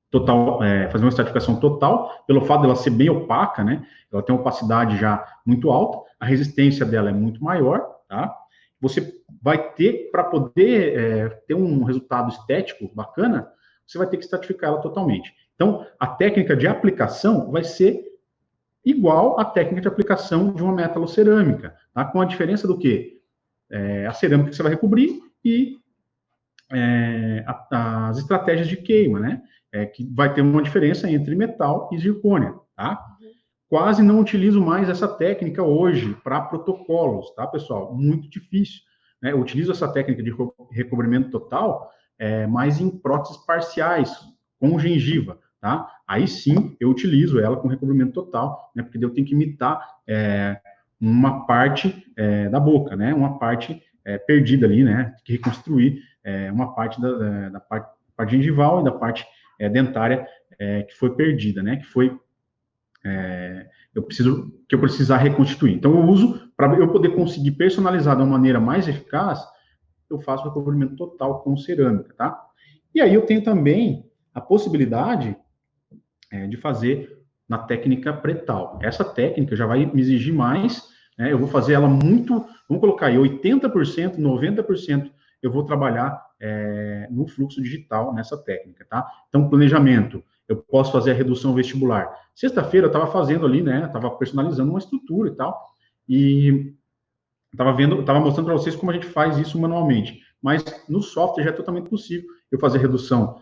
total, fazer uma estratificação total, pelo fato dela ser bem opaca, né? Ela tem uma opacidade já muito alta, a resistência dela é muito maior, tá? Você vai ter, para poder ter um resultado estético bacana, você vai ter que estratificar ela totalmente. Então, a técnica de aplicação vai ser igual à técnica de aplicação de uma metalocerâmica, tá? Com a diferença do quê? A cerâmica que você vai recobrir e as estratégias de queima, né? Que vai ter uma diferença entre metal e zircônia, tá? Quase não utilizo mais essa técnica hoje para protocolos, tá, pessoal? Muito difícil, né? Eu utilizo essa técnica de recobrimento total, mas em próteses parciais, com gengiva, tá? Aí sim, eu utilizo ela com recobrimento total, né? Porque eu tenho que imitar uma parte da boca, né? Uma parte perdida ali, né? Tem que reconstruir uma parte da parte gengival e da parte dentária que foi perdida, né? Que eu precisar reconstituir. Então, eu uso, para eu poder conseguir personalizar de uma maneira mais eficaz, eu faço recobrimento total com cerâmica, tá? E aí eu tenho também a possibilidade de fazer na técnica pretal. Essa técnica já vai me exigir mais, né? Eu vou fazer ela muito, vamos colocar aí 80%, 90%, eu vou trabalhar no fluxo digital nessa técnica, tá? Então, planejamento, eu posso fazer a redução vestibular. Sexta-feira eu estava fazendo ali, né? Estava personalizando uma estrutura e tal, e estava mostrando para vocês como a gente faz isso manualmente. Mas no software já é totalmente possível eu fazer redução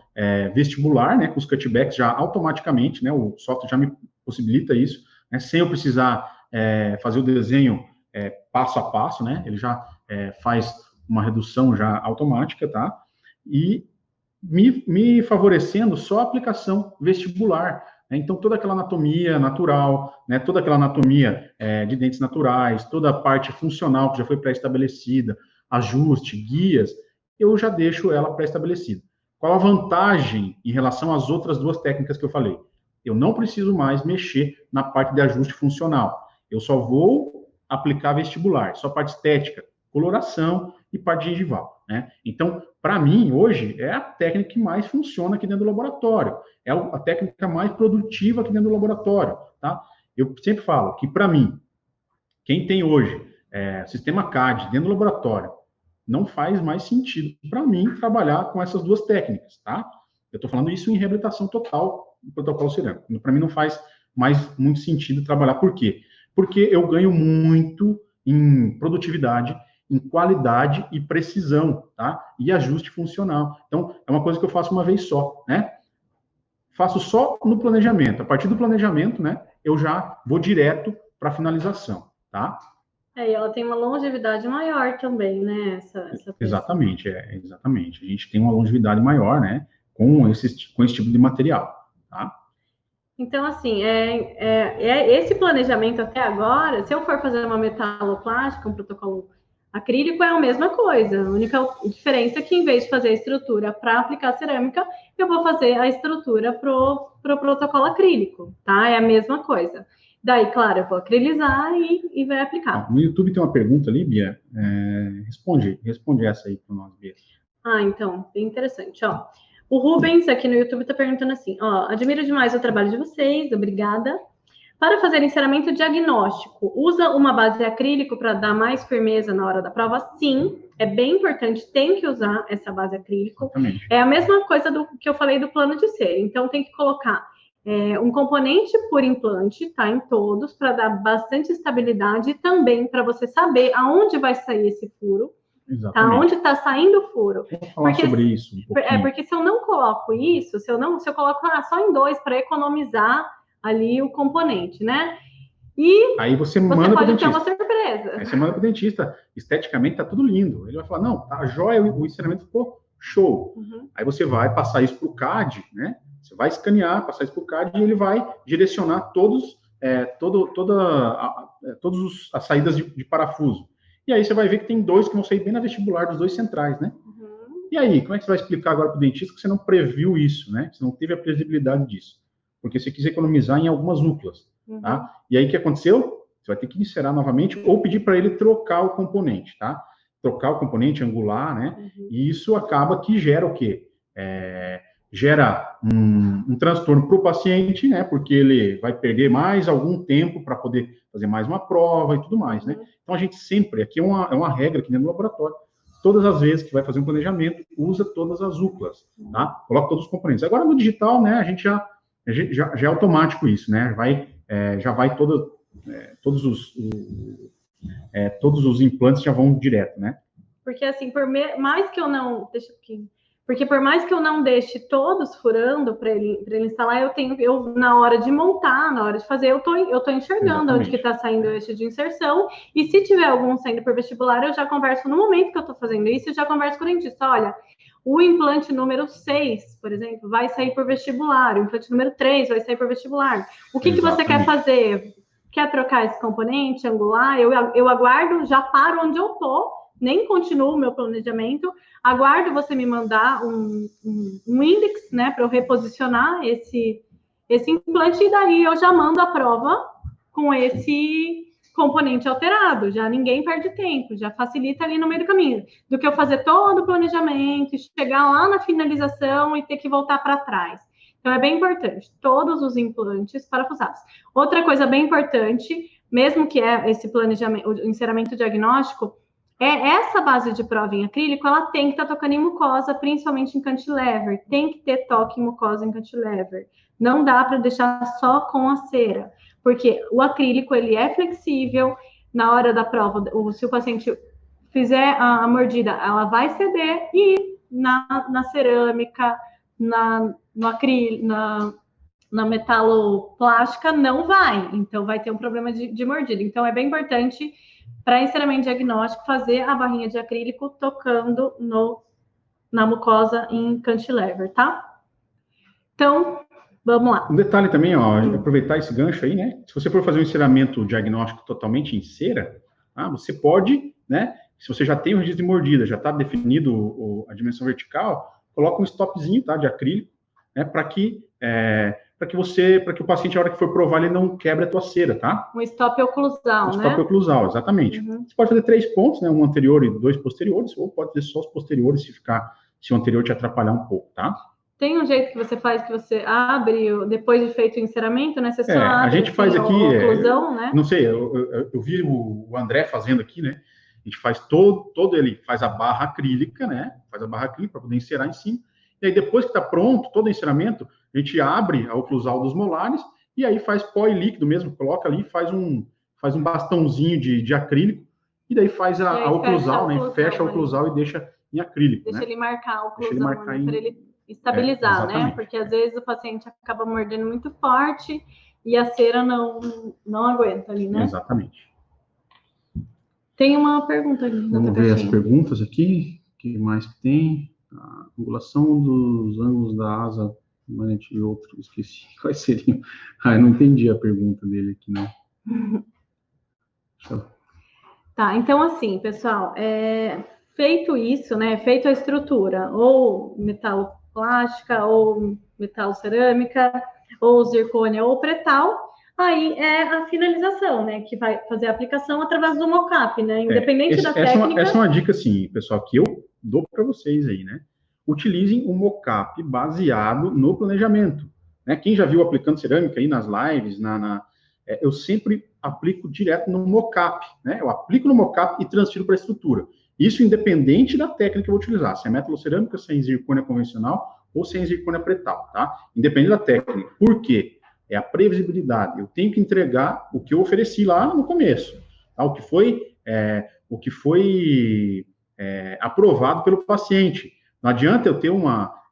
vestibular, né? Com os cutbacks já automaticamente, né? O software já me possibilita isso, né? Sem eu precisar fazer o desenho passo a passo, né? Ele já faz uma redução já automática, tá? E me favorecendo só a aplicação vestibular, né? Então, toda aquela anatomia natural, né? Toda aquela anatomia de dentes naturais, toda a parte funcional que já foi pré-estabelecida, ajuste, guias, eu já deixo ela pré-estabelecida. Qual a vantagem em relação às outras duas técnicas que eu falei? Eu não preciso mais mexer na parte de ajuste funcional. Eu só vou aplicar vestibular, só parte estética, coloração e parte gengival, né? Então, para mim, hoje, é a técnica que mais funciona aqui dentro do laboratório. É a técnica mais produtiva aqui dentro do laboratório, tá? Eu sempre falo que, para mim, quem tem hoje sistema CAD dentro do laboratório, não faz mais sentido para mim trabalhar com essas duas técnicas, tá? Eu estou falando isso em reabilitação total do protocolo cerâmico. Para mim não faz mais muito sentido trabalhar. Por quê? Porque eu ganho muito em produtividade, em qualidade e precisão, tá? E ajuste funcional. Então, é uma coisa que eu faço uma vez só, né? Faço só no planejamento. A partir do planejamento, né, eu já vou direto para a finalização, tá? E ela tem uma longevidade maior também, né? Exatamente, exatamente. A gente tem uma longevidade maior, né, com esse tipo de material, tá? Então, assim, esse planejamento até agora, se eu for fazer uma metaloplástica, um protocolo acrílico, é a mesma coisa. A única diferença é que, em vez de fazer a estrutura para aplicar cerâmica, eu vou fazer a estrutura pro protocolo acrílico, tá? É a mesma coisa. Daí, claro, eu vou acrilizar e vai aplicar. No YouTube tem uma pergunta ali, Bia. Responde essa aí para nós, Bia. Então, bem interessante. Ó, o Rubens aqui no YouTube está perguntando assim: admiro demais o trabalho de vocês, obrigada. Para fazer enceramento diagnóstico, usa uma base acrílico para dar mais firmeza na hora da prova? Sim, é bem importante, tem que usar essa base acrílico. Exatamente. É a mesma coisa que eu falei do plano de cera. Então, tem que colocar um componente por implante, tá? Em todos, para dar bastante estabilidade e também para você saber aonde vai sair esse furo. Tá? Onde está saindo o furo. Vamos falar sobre isso um pouquinho. Porque se eu não coloco isso, se eu coloco só em 2 para economizar ali o componente, né? E aí você manda pode ter uma surpresa. Aí você manda para o dentista. Esteticamente tá tudo lindo. Ele vai falar, não, tá joia, o ensinamento ficou show. Uhum. Aí você vai passar isso para o CAD, né? Você vai escanear, passar isso para o CAD e ele vai direcionar todas as saídas de parafuso. E aí você vai ver que tem 2 que vão sair bem na vestibular dos 2 centrais, né? Uhum. E aí, como é que você vai explicar agora para o dentista que você não previu isso, né? Você não teve a previsibilidade disso. Porque você quis economizar em algumas núcleas, tá? E aí, o que aconteceu? Você vai ter que inserar novamente ou pedir para ele trocar o componente, tá? Trocar o componente angular, né? Uhum. E isso acaba que gera o quê? Gera um transtorno para o paciente, né? Porque ele vai perder mais algum tempo para poder fazer mais uma prova e tudo mais, né? Então, a gente sempre, aqui é uma regra aqui dentro do laboratório, todas as vezes que vai fazer um planejamento, usa todas as UCLAs, tá? Coloca todos os componentes. Agora, no digital, né, a gente já é automático isso, né? Já vai todos os implantes já vão direto, né? Porque, assim, por mais que eu não... Deixa aqui. Porque por mais que eu não deixe todos furando para ele instalar, eu na hora de montar, na hora de fazer, eu tô enxergando Exatamente. Onde que está saindo o eixo de inserção. E se tiver algum saindo por vestibular, eu já converso no momento que eu estou fazendo isso, eu já converso com o dentista. Olha, o implante número 6, por exemplo, vai sair por vestibular. O implante número 3 vai sair por vestibular. O que você quer fazer? Quer trocar esse componente angular? Eu aguardo, já paro onde eu tô. Nem continuo o meu planejamento, aguardo você me mandar um índice, né, para eu reposicionar esse implante, e daí eu já mando a prova com esse componente alterado, já ninguém perde tempo, já facilita ali no meio do caminho, do que eu fazer todo o planejamento, chegar lá na finalização e ter que voltar para trás. Então, é bem importante, todos os implantes parafusados. Outra coisa bem importante, mesmo que é esse planejamento, o enceramento diagnóstico, essa base de prova em acrílico, ela tem que estar tocando em mucosa, principalmente em cantilever, tem que ter toque em mucosa em cantilever. Não dá para deixar só com a cera, porque o acrílico, ele é flexível, na hora da prova, se o paciente fizer a mordida, ela vai ceder, e na cerâmica, no acrílico, na metaloplástica, não vai. Então, vai ter um problema de mordida. Então, é bem importante, para enceramento diagnóstico, fazer a barrinha de acrílico tocando na mucosa em cantilever, tá? Então, vamos lá. Um detalhe também, ó, aproveitar esse gancho aí, né? Se você for fazer um enceramento diagnóstico totalmente em cera, você pode, né? Se você já tem o registro de mordida, já está definido a dimensão vertical, coloca um stopzinho, tá, de acrílico, né? Para que o paciente, a hora que for provar, ele não quebre a tua cera, tá? Um stop oclusal, né? Stop oclusal, exatamente. Você pode fazer 3 pontos, né? Um anterior e 2 posteriores, ou pode fazer só os posteriores se o anterior te atrapalhar um pouco, tá? Tem um jeito que você faz, que você abre, depois de feito o enceramento, né? Você só abre, a gente faz aqui, oclusão, né? Não sei, eu vi o André fazendo aqui, né? A gente faz ele faz a barra acrílica, né? Faz a barra acrílica para poder encerar em cima. E aí, depois que está pronto todo o enceramento, a gente abre a oclusal dos molares e aí faz pó e líquido mesmo, coloca ali, faz um bastãozinho de acrílico, e daí faz a oclusal, né? Fecha a oclusal e deixa em acrílico. Deixa, né? Ele marcar a oclusal, para ele estabilizar, né? Porque às vezes o paciente acaba mordendo muito forte e a cera não aguenta ali, né? Exatamente. Tem uma pergunta ali. Vamos ver as perguntas aqui. O que mais tem? A angulação dos ângulos da asa manete e outro, esqueci. Quais seriam? Eu não entendi a pergunta dele aqui, não. Tá, então assim, pessoal, feito isso, né? Feito a estrutura, ou metaloplástica, ou metalocerâmica, ou zircônia, ou pretal, aí é a finalização, né? Que vai fazer a aplicação através do mocap, né? Independente da técnica. Essa é uma dica, assim, pessoal, que eu dou para vocês aí, né? Utilizem o mocap baseado no planejamento, né? Quem já viu aplicando cerâmica aí nas lives, eu sempre aplico direto no mocap, né? Eu aplico no mocap e transfiro para a estrutura. Isso independente da técnica que eu vou utilizar, se é metalocerâmica, se é em zircônia convencional ou se é em zircônia pretal, tá? Independente da técnica. Por quê? É a previsibilidade. Eu tenho que entregar o que eu ofereci lá no começo, tá? O que foi aprovado pelo paciente. Não adianta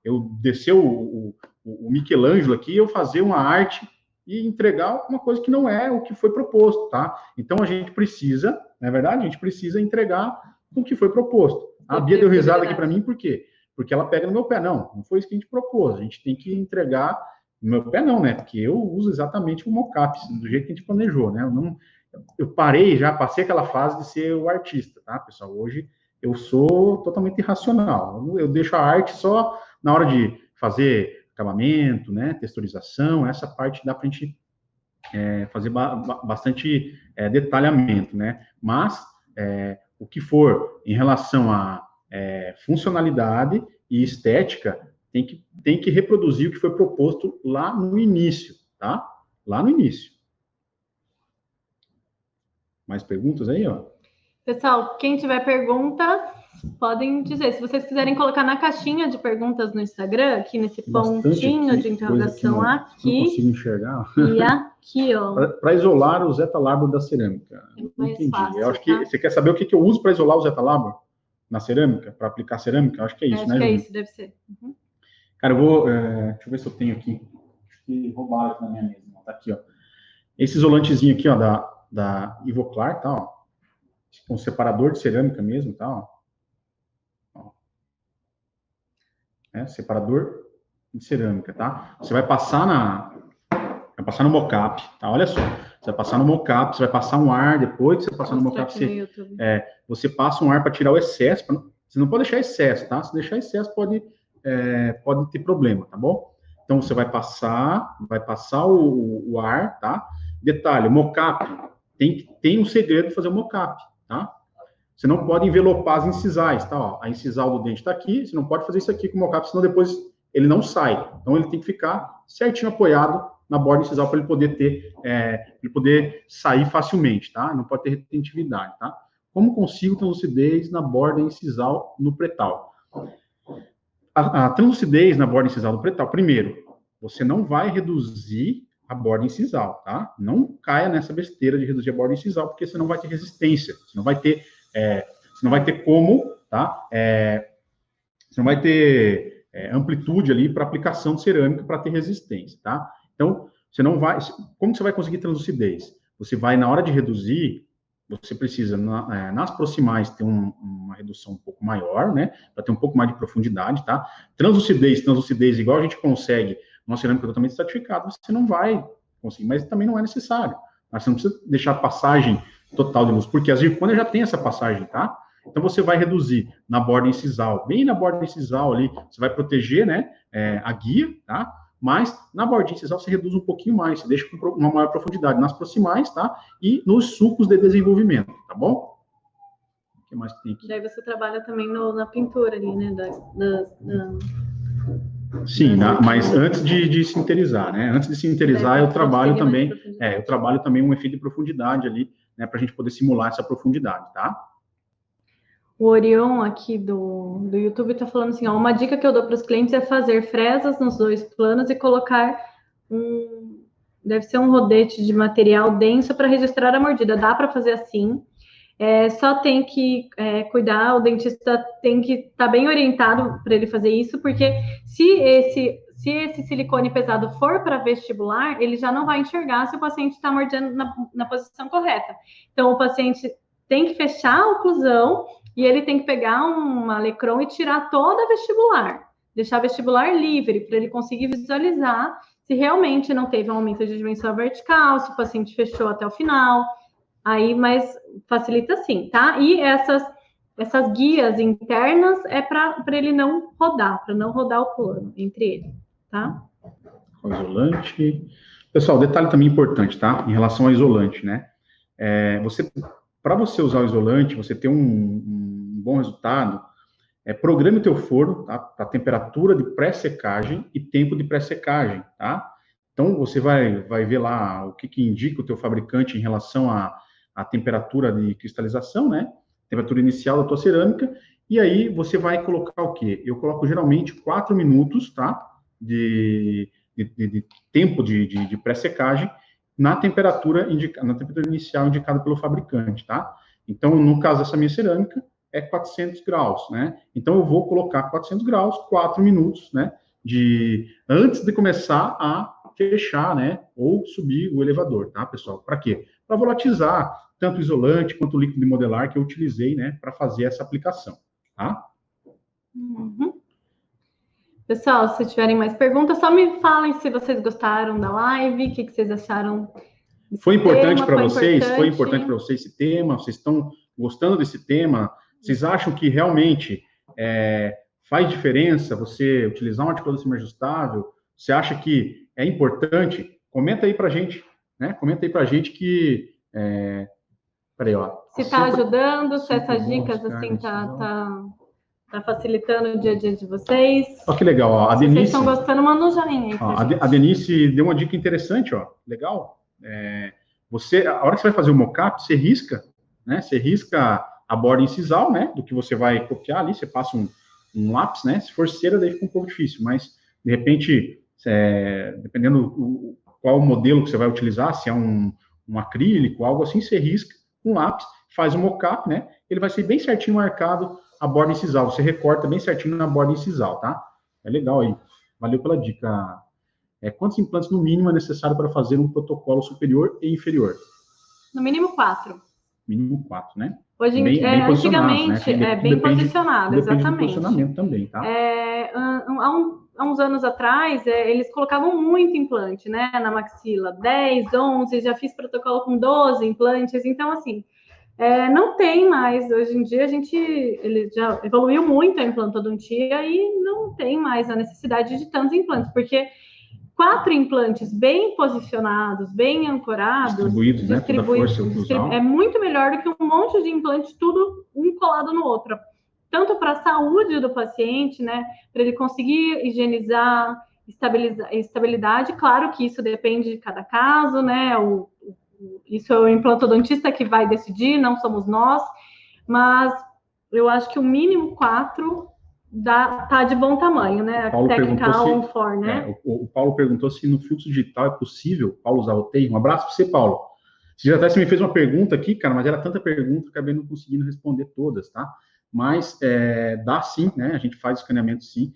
eu descer o Michelangelo aqui, eu fazer uma arte e entregar uma coisa que não é o que foi proposto, tá? Então, a gente precisa, não é verdade? A gente precisa entregar o que foi proposto. A Bia deu risada aqui para mim, por quê? Porque ela pega no meu pé. Não foi isso que a gente propôs. A gente tem que entregar no meu pé, não, né? Porque eu uso exatamente o mocap, do jeito que a gente planejou, né? Eu passei aquela fase de ser o artista, tá, pessoal? Hoje eu sou totalmente irracional. Eu deixo a arte só na hora de fazer acabamento, né? Texturização, essa parte dá para a gente fazer bastante detalhamento, né? Mas o que for em relação a funcionalidade e estética tem que reproduzir o que foi proposto lá no início, tá? Lá no início. Mais perguntas aí, ó? Pessoal, quem tiver pergunta, podem dizer. Se vocês quiserem colocar na caixinha de perguntas no Instagram, aqui nesse pontinho de interrogação aqui. Não consigo enxergar. E aqui, ó. Para isolar o Zetalabro da cerâmica. Não entendi. Fácil, eu acho que você quer saber o que eu uso para isolar o Zetalabro na cerâmica, para aplicar cerâmica? Eu acho que é isso, né? Acho que é isso, deve ser. Uhum. Cara, deixa eu ver se eu tenho aqui. Acho que roubaram aqui na minha mesa. Tá aqui, ó. Esse isolantezinho aqui, ó, da Ivoclar, tá, ó. Um separador de cerâmica mesmo, tá, ó. Separador de cerâmica, tá? Você vai passar no mocap, tá? Olha só. Você vai passar no mocap, você vai passar um ar, depois que você passar no mocap, você passa um ar para tirar o excesso. Você não pode deixar excesso, tá? Se deixar excesso, pode ter problema, tá bom? Então, você vai passar o ar, tá? Detalhe, o mocap, tem um segredo de fazer o mocap, tá? Você não pode envelopar as incisais, tá? Ó, a incisal do dente está aqui, você não pode fazer isso aqui com o mocap, senão depois ele não sai. Então, ele tem que ficar certinho apoiado na borda incisal para ele poder ele poder sair facilmente, tá? Não pode ter retentividade, tá? Como consigo translucidez na borda incisal no pretal? A translucidez na borda incisal do pretal, primeiro, você não vai reduzir a borda incisal, tá? Não caia nessa besteira de reduzir a borda incisal, porque você não vai ter resistência, você não vai ter como, tá? Você não vai ter amplitude ali para aplicação de cerâmica para ter resistência, tá? Então, você não vai... Como você vai conseguir translucidez? Você vai, na hora de reduzir, você precisa, nas proximais, ter uma redução um pouco maior, né? Para ter um pouco mais de profundidade, tá? Translucidez, igual a gente consegue numa cerâmica totalmente estratificada, você não vai conseguir, mas também não é necessário. Mas você não precisa deixar a passagem total de luz, porque a zircônia já tem essa passagem, tá? Então, você vai reduzir na borda incisal, bem na borda incisal ali, você vai proteger, né, a guia, tá? Mas na bordinha incisal você reduz um pouquinho mais, você deixa com uma maior profundidade nas proximais, tá? E nos sulcos de desenvolvimento, tá bom? O que mais que tem aqui? Daí você trabalha também na pintura ali, né? Sim, mas antes de sinterizar, né? Antes de sinterizar, eu trabalho também um efeito de profundidade ali, né? Para a gente poder simular essa profundidade, tá? O Orion aqui do YouTube está falando assim, ó, uma dica que eu dou para os clientes é fazer fresas nos 2 planos e colocar deve ser um rodete de material denso para registrar a mordida. Dá para fazer assim. Só tem que cuidar, o dentista tem que estar bem orientado para ele fazer isso, porque se esse silicone pesado for para vestibular, ele já não vai enxergar se o paciente está mordendo na posição correta. Então, o paciente tem que fechar a oclusão e ele tem que pegar um alecron e tirar toda a vestibular, deixar a vestibular livre, para ele conseguir visualizar se realmente não teve um aumento de dimensão vertical, se o paciente fechou até o final. Aí, mas facilita sim, tá? E essas guias internas é para ele não rodar, para não rodar o plano entre eles, tá? O isolante. Pessoal, detalhe também importante, tá? Em relação ao isolante, né? Para você usar o isolante, você ter um bom resultado, programe o teu forno, tá? Para temperatura de pré-secagem e tempo de pré-secagem, tá? Então, você vai ver lá o que indica o teu fabricante em relação à temperatura de cristalização, né? Temperatura inicial da tua cerâmica, e aí você vai colocar o quê? Eu coloco geralmente 4 minutos, tá? De tempo de pré-secagem na temperatura inicial indicada pelo fabricante, tá? Então, no caso dessa minha cerâmica, é 400 graus, né? Então, eu vou colocar 400 graus, 4 minutos, né? Antes de começar a fechar, né? Ou subir o elevador, tá, pessoal? Para quê? Para volatilizar tanto o isolante quanto o líquido de modelar que eu utilizei, né? Para fazer essa aplicação, tá? Uhum. Pessoal, se tiverem mais perguntas, só me falem se vocês gostaram da live, o que vocês acharam. Foi importante para vocês? Foi importante para vocês esse tema? Vocês estão gostando desse tema? Vocês acham que realmente faz diferença você utilizar um articulador semi-ajustável? Você acha que é importante? Comenta aí para a gente, né? Comenta aí para a gente que... Peraí, ó. Se está ajudando, se essas dicas, assim, tá facilitando o dia a dia de vocês. Olha que legal, ó. A Denise... Vocês estão gostando, manda um joinha aí. Ó, a Denise deu uma dica interessante, ó. Legal. A hora que você vai fazer o mockup, você risca, né? Você risca a borda incisal, né? Do que você vai copiar ali, você passa um lápis, né? Se for cera, daí fica um pouco difícil, mas, de repente, dependendo qual modelo que você vai utilizar, se é um acrílico, algo assim, você risca um lápis, faz o mockup, né? Ele vai ser bem certinho marcado a borda incisal. Você recorta bem certinho na borda incisal, tá? É legal aí. Valeu pela dica. Quantos implantes, no mínimo, é necessário para fazer um protocolo superior e inferior? No mínimo 4. Mínimo 4, né? Hoje, antigamente, né? Bem posicionado, depende exatamente. do posicionamento também, tá? Há uns anos atrás, eles colocavam muito implante, né? Na maxila, 10, 11, já fiz protocolo com 12 implantes, então, assim, não tem mais. Hoje em dia, ele já evoluiu muito a implantodontia e não tem mais a necessidade de tantos implantes, porque 4 implantes bem posicionados, bem ancorados, distribuídos, né? Toda a força oclusal. É muito melhor do que um monte de implantes, tudo um colado no outro. Tanto para a saúde do paciente, né? Para ele conseguir higienizar, estabilidade. Claro que isso depende de cada caso, né? Isso é o implantodontista que vai decidir, não somos nós. Mas eu acho que o mínimo 4 tá de bom tamanho, né? Paulo Technical for, né? O Paulo perguntou se no fluxo digital é possível, Paulo Zarrotei. Um abraço para você, Paulo. Você me fez uma pergunta aqui, cara, mas era tanta pergunta que acabei não conseguindo responder todas, tá? Mas dá sim, né? A gente faz escaneamento sim.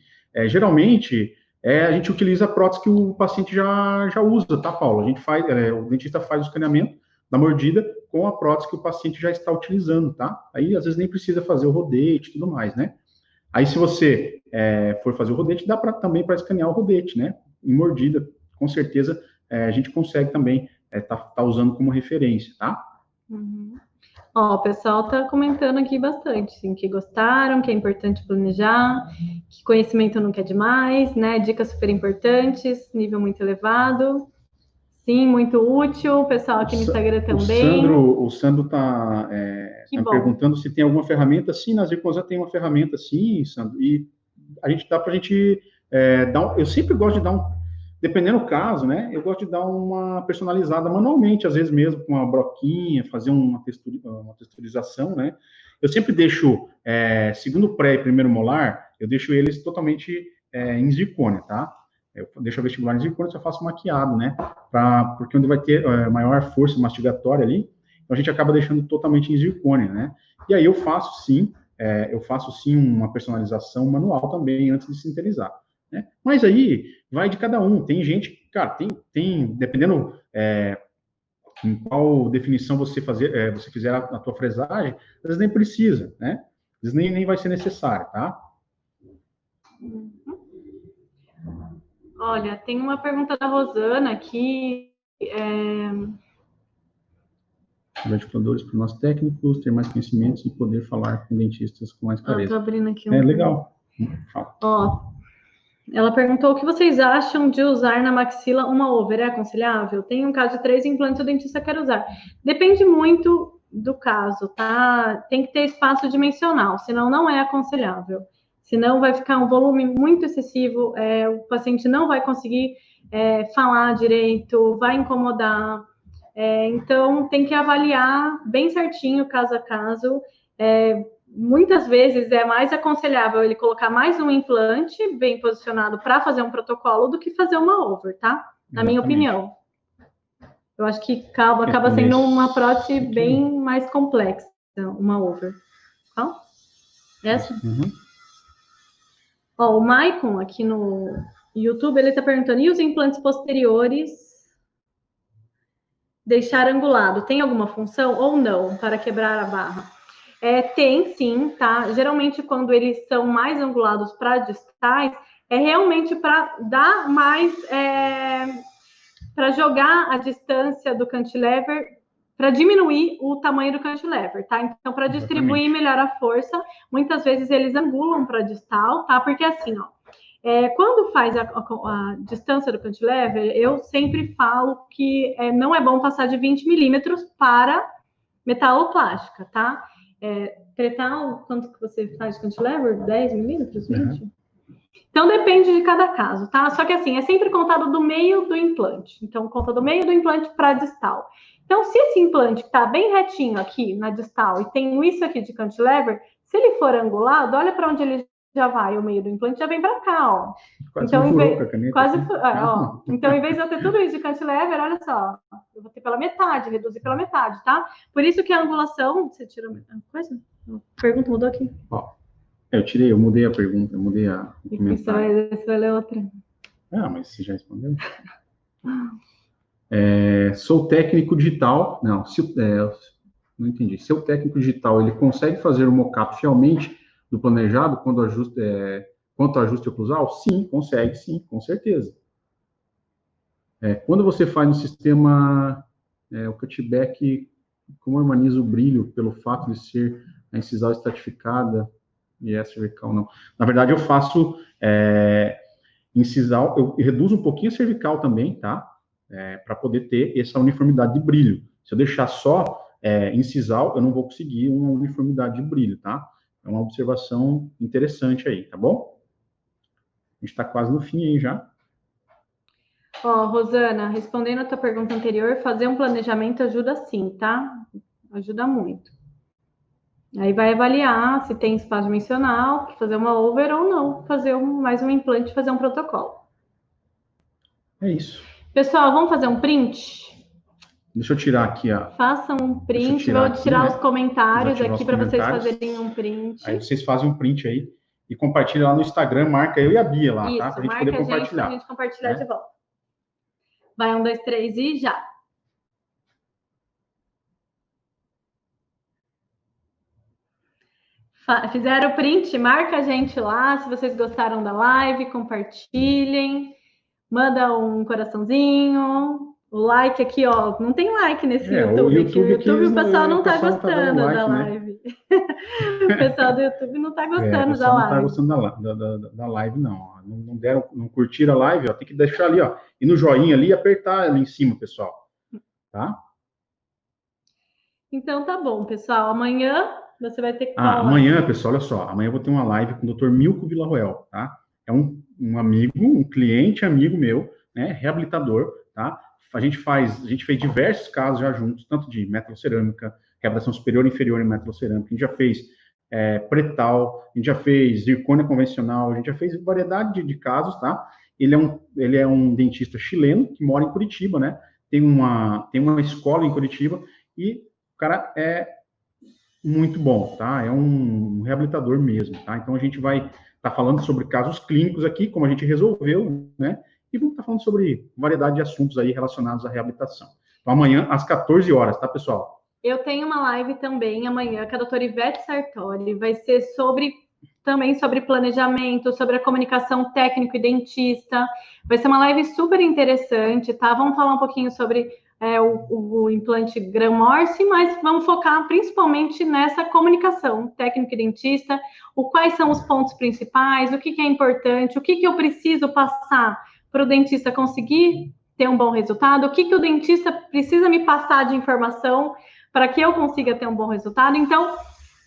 Geralmente, a gente utiliza a prótese que o paciente já usa, tá, Paulo? A gente faz, o dentista faz o escaneamento da mordida com a prótese que o paciente já está utilizando, tá? Aí, às vezes, nem precisa fazer o rodete e tudo mais, né? Aí, se você for fazer o rodete, dá também para escanear o rodete, né? Em mordida, com certeza, a gente consegue também tá usando como referência, tá? Uhum. Ó, o pessoal tá comentando aqui bastante, sim, que gostaram, que é importante planejar, que conhecimento nunca é demais, né? Dicas super importantes, nível muito elevado. Sim, muito útil. O pessoal aqui no Instagram também. O Sandro tá perguntando se tem alguma ferramenta. Sim, na Zircosan tem uma ferramenta, sim, Sandro. E a gente dá para a gente dar eu sempre gosto de dar dependendo do caso, né? Eu gosto de dar uma personalizada manualmente, às vezes mesmo com uma broquinha, fazer uma texturização, né? Eu sempre deixo, segundo pré e primeiro molar, eu deixo eles totalmente em zircônia, tá? Eu deixo a vestibular em zircônia, só faço maquiado, né? Porque onde vai ter maior força mastigatória ali, então a gente acaba deixando totalmente em zircônia, né? E aí eu faço sim uma personalização manual também antes de sinterizar, né? Mas aí vai de cada um. Tem gente, cara, dependendo em qual definição você fizer a tua fresagem, às vezes nem precisa, né? Às vezes nem vai ser necessário, tá? Olha, tem uma pergunta da Rosana aqui. Articuladores para nós técnicos, ter mais conhecimentos e poder falar com dentistas com mais clareza. Estou abrindo aqui legal. Ó, ela perguntou o que vocês acham de usar na maxila uma over, é aconselhável? Tem um caso de 3 implantes, o dentista quer usar. Depende muito do caso, tá? Tem que ter espaço dimensional, senão não é aconselhável. Senão vai ficar um volume muito excessivo, o paciente não vai conseguir falar direito, vai incomodar. Então, tem que avaliar bem certinho, caso a caso. Muitas vezes é mais aconselhável ele colocar mais um implante bem posicionado para fazer um protocolo do que fazer uma over, tá? Na minha opinião. Eu acho que acaba sendo uma prótese bem mais complexa, uma over. Tá? Essa? Uhum. Ó, o Maicon aqui no YouTube, ele está perguntando, e os implantes posteriores deixar angulado, tem alguma função ou não para quebrar a barra? Tem sim, tá? Geralmente, quando eles são mais angulados para distais, é realmente para dar mais, para jogar a distância do cantilever, para diminuir o tamanho do cantilever, tá? Então, para distribuir melhor a força, muitas vezes eles angulam para distal, tá? Porque assim, ó, quando faz a distância do cantilever, eu sempre falo que não é bom passar de 20 milímetros para metaloplástica, tá? Tretal, quanto que você faz de cantilever? 10 milímetros? 20? Uhum. Então, depende de cada caso, tá? Só que assim, é sempre contado do meio do implante. Então, conta do meio do implante para distal. Então, se esse implante está bem retinho aqui na distal e tem isso aqui de cantilever, se ele for angulado, olha para onde ele já vai, o meio do implante já vem para cá, ó. Quase então, furou com a caneta. Então, em vez de eu ter tudo isso de cantilever, olha só, eu vou ter pela metade, reduzir pela metade, tá? Por isso que a angulação, você tira a coisa? A pergunta mudou aqui. Ó, eu mudei a pergunta, eu mudei a comentário. Você vai ler outra. Mas você já respondeu. Sou técnico digital, não entendi. Seu técnico digital, ele consegue fazer o mockup fielmente do planejado quanto ao ajuste oclusal? Sim, consegue, sim, com certeza. Quando você faz no sistema, o cutback, como harmoniza o brilho pelo fato de ser a incisal estratificada e a cervical não? Na verdade, eu faço incisal, eu reduzo um pouquinho a cervical também, tá? Para poder ter essa uniformidade de brilho. Se eu deixar só incisal, eu não vou conseguir uma uniformidade de brilho, tá? É uma observação interessante aí, tá bom? A gente está quase no fim aí já. Ó, Rosana, respondendo a tua pergunta anterior, fazer um planejamento ajuda sim, tá? Ajuda muito. Aí vai avaliar se tem espaço dimensional, fazer uma over ou não, fazer mais um implante, fazer um protocolo. É isso. Pessoal, vamos fazer um print? Deixa eu tirar aqui a... Façam um print, tirar vou aqui, tirar né? os comentários Desativar aqui os para vocês comentários. fazerem um print. Aí vocês fazem um print aí e compartilha lá no Instagram, marca eu e a Bia lá, Isso, tá? Pra gente marca poder a gente compartilhar. pra gente compartilhar de volta. Vai, 1, 2, 3 e já. Fizeram o print? Marca a gente lá, se vocês gostaram da live, compartilhem, manda um coraçãozinho, o like aqui, ó, não tem like nesse YouTube, o YouTube aqui, o pessoal não tá pessoal gostando like, da live. O pessoal do YouTube não tá gostando da live. Não tá gostando da live, não. Não curtiram a live, ó, tem que deixar ali, ó, e no joinha ali e apertar ali em cima, pessoal, tá? Então tá bom, pessoal, amanhã você vai ter que amanhã, pessoal, olha só, amanhã eu vou ter uma live com o Dr. Milko Villarroel, tá? É um amigo, um cliente amigo meu, né, reabilitador, tá? A gente fez diversos casos já juntos, tanto de metalocerâmica, reabilitação superior e inferior em metalocerâmica, a gente já fez pretal, a gente já fez zircônia convencional, a gente já fez variedade de casos, tá? Ele é um dentista chileno que mora em Curitiba, né? Tem uma escola em Curitiba e o cara é muito bom, tá? É um reabilitador mesmo, tá? Então a gente vai estar falando sobre casos clínicos aqui, como a gente resolveu, né? E vamos estar falando sobre variedade de assuntos aí relacionados à reabilitação. Então amanhã às 14 horas, tá, pessoal? Eu tenho uma live também amanhã com a doutora Ivete Sartori, vai ser também sobre planejamento, sobre a comunicação técnico e dentista. Vai ser uma live super interessante, tá? Vamos falar um pouquinho sobre o implante Gram-Morse, mas vamos focar principalmente nessa comunicação técnico e dentista, quais são os pontos principais, o que é importante, o que eu preciso passar para o dentista conseguir ter um bom resultado, o que o dentista precisa me passar de informação para que eu consiga ter um bom resultado. Então,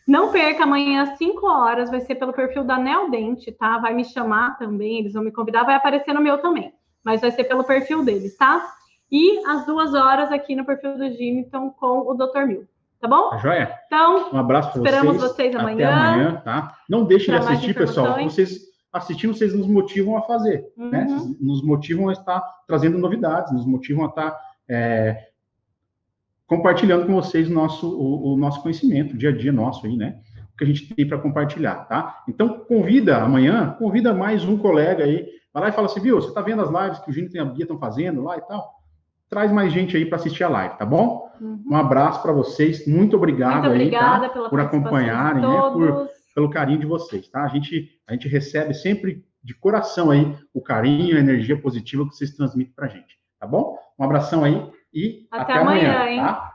não perca, amanhã às 5 horas, vai ser pelo perfil da Neodente, tá? Vai me chamar também, eles vão me convidar, vai aparecer no meu também, mas vai ser pelo perfil deles, tá? E às 2 horas aqui no perfil do Gimington com o Dr. Mil, tá bom? Tá joia? Então, um abraço para vocês. Esperamos vocês amanhã. Até amanhã, tá? Não deixem de assistir, pessoal. Vocês assistindo, vocês nos motivam a fazer, né? Nos motivam a estar trazendo novidades, nos motivam a estar compartilhando com vocês o nosso conhecimento, o dia a dia nosso aí, né? O que a gente tem para compartilhar, tá? Então, convida mais um colega aí, vai lá e fala assim, viu, você tá vendo as lives que o Gino e a Bia estão fazendo lá e tal? Traz mais gente aí para assistir a live, tá bom? Um abraço para vocês, muito obrigado aí, tá? Por acompanharem, né? Pelo carinho de vocês, tá? A gente recebe sempre de coração aí o carinho, a energia positiva que vocês transmitem pra gente, tá bom? Um abração aí e até amanhã, hein? Tá?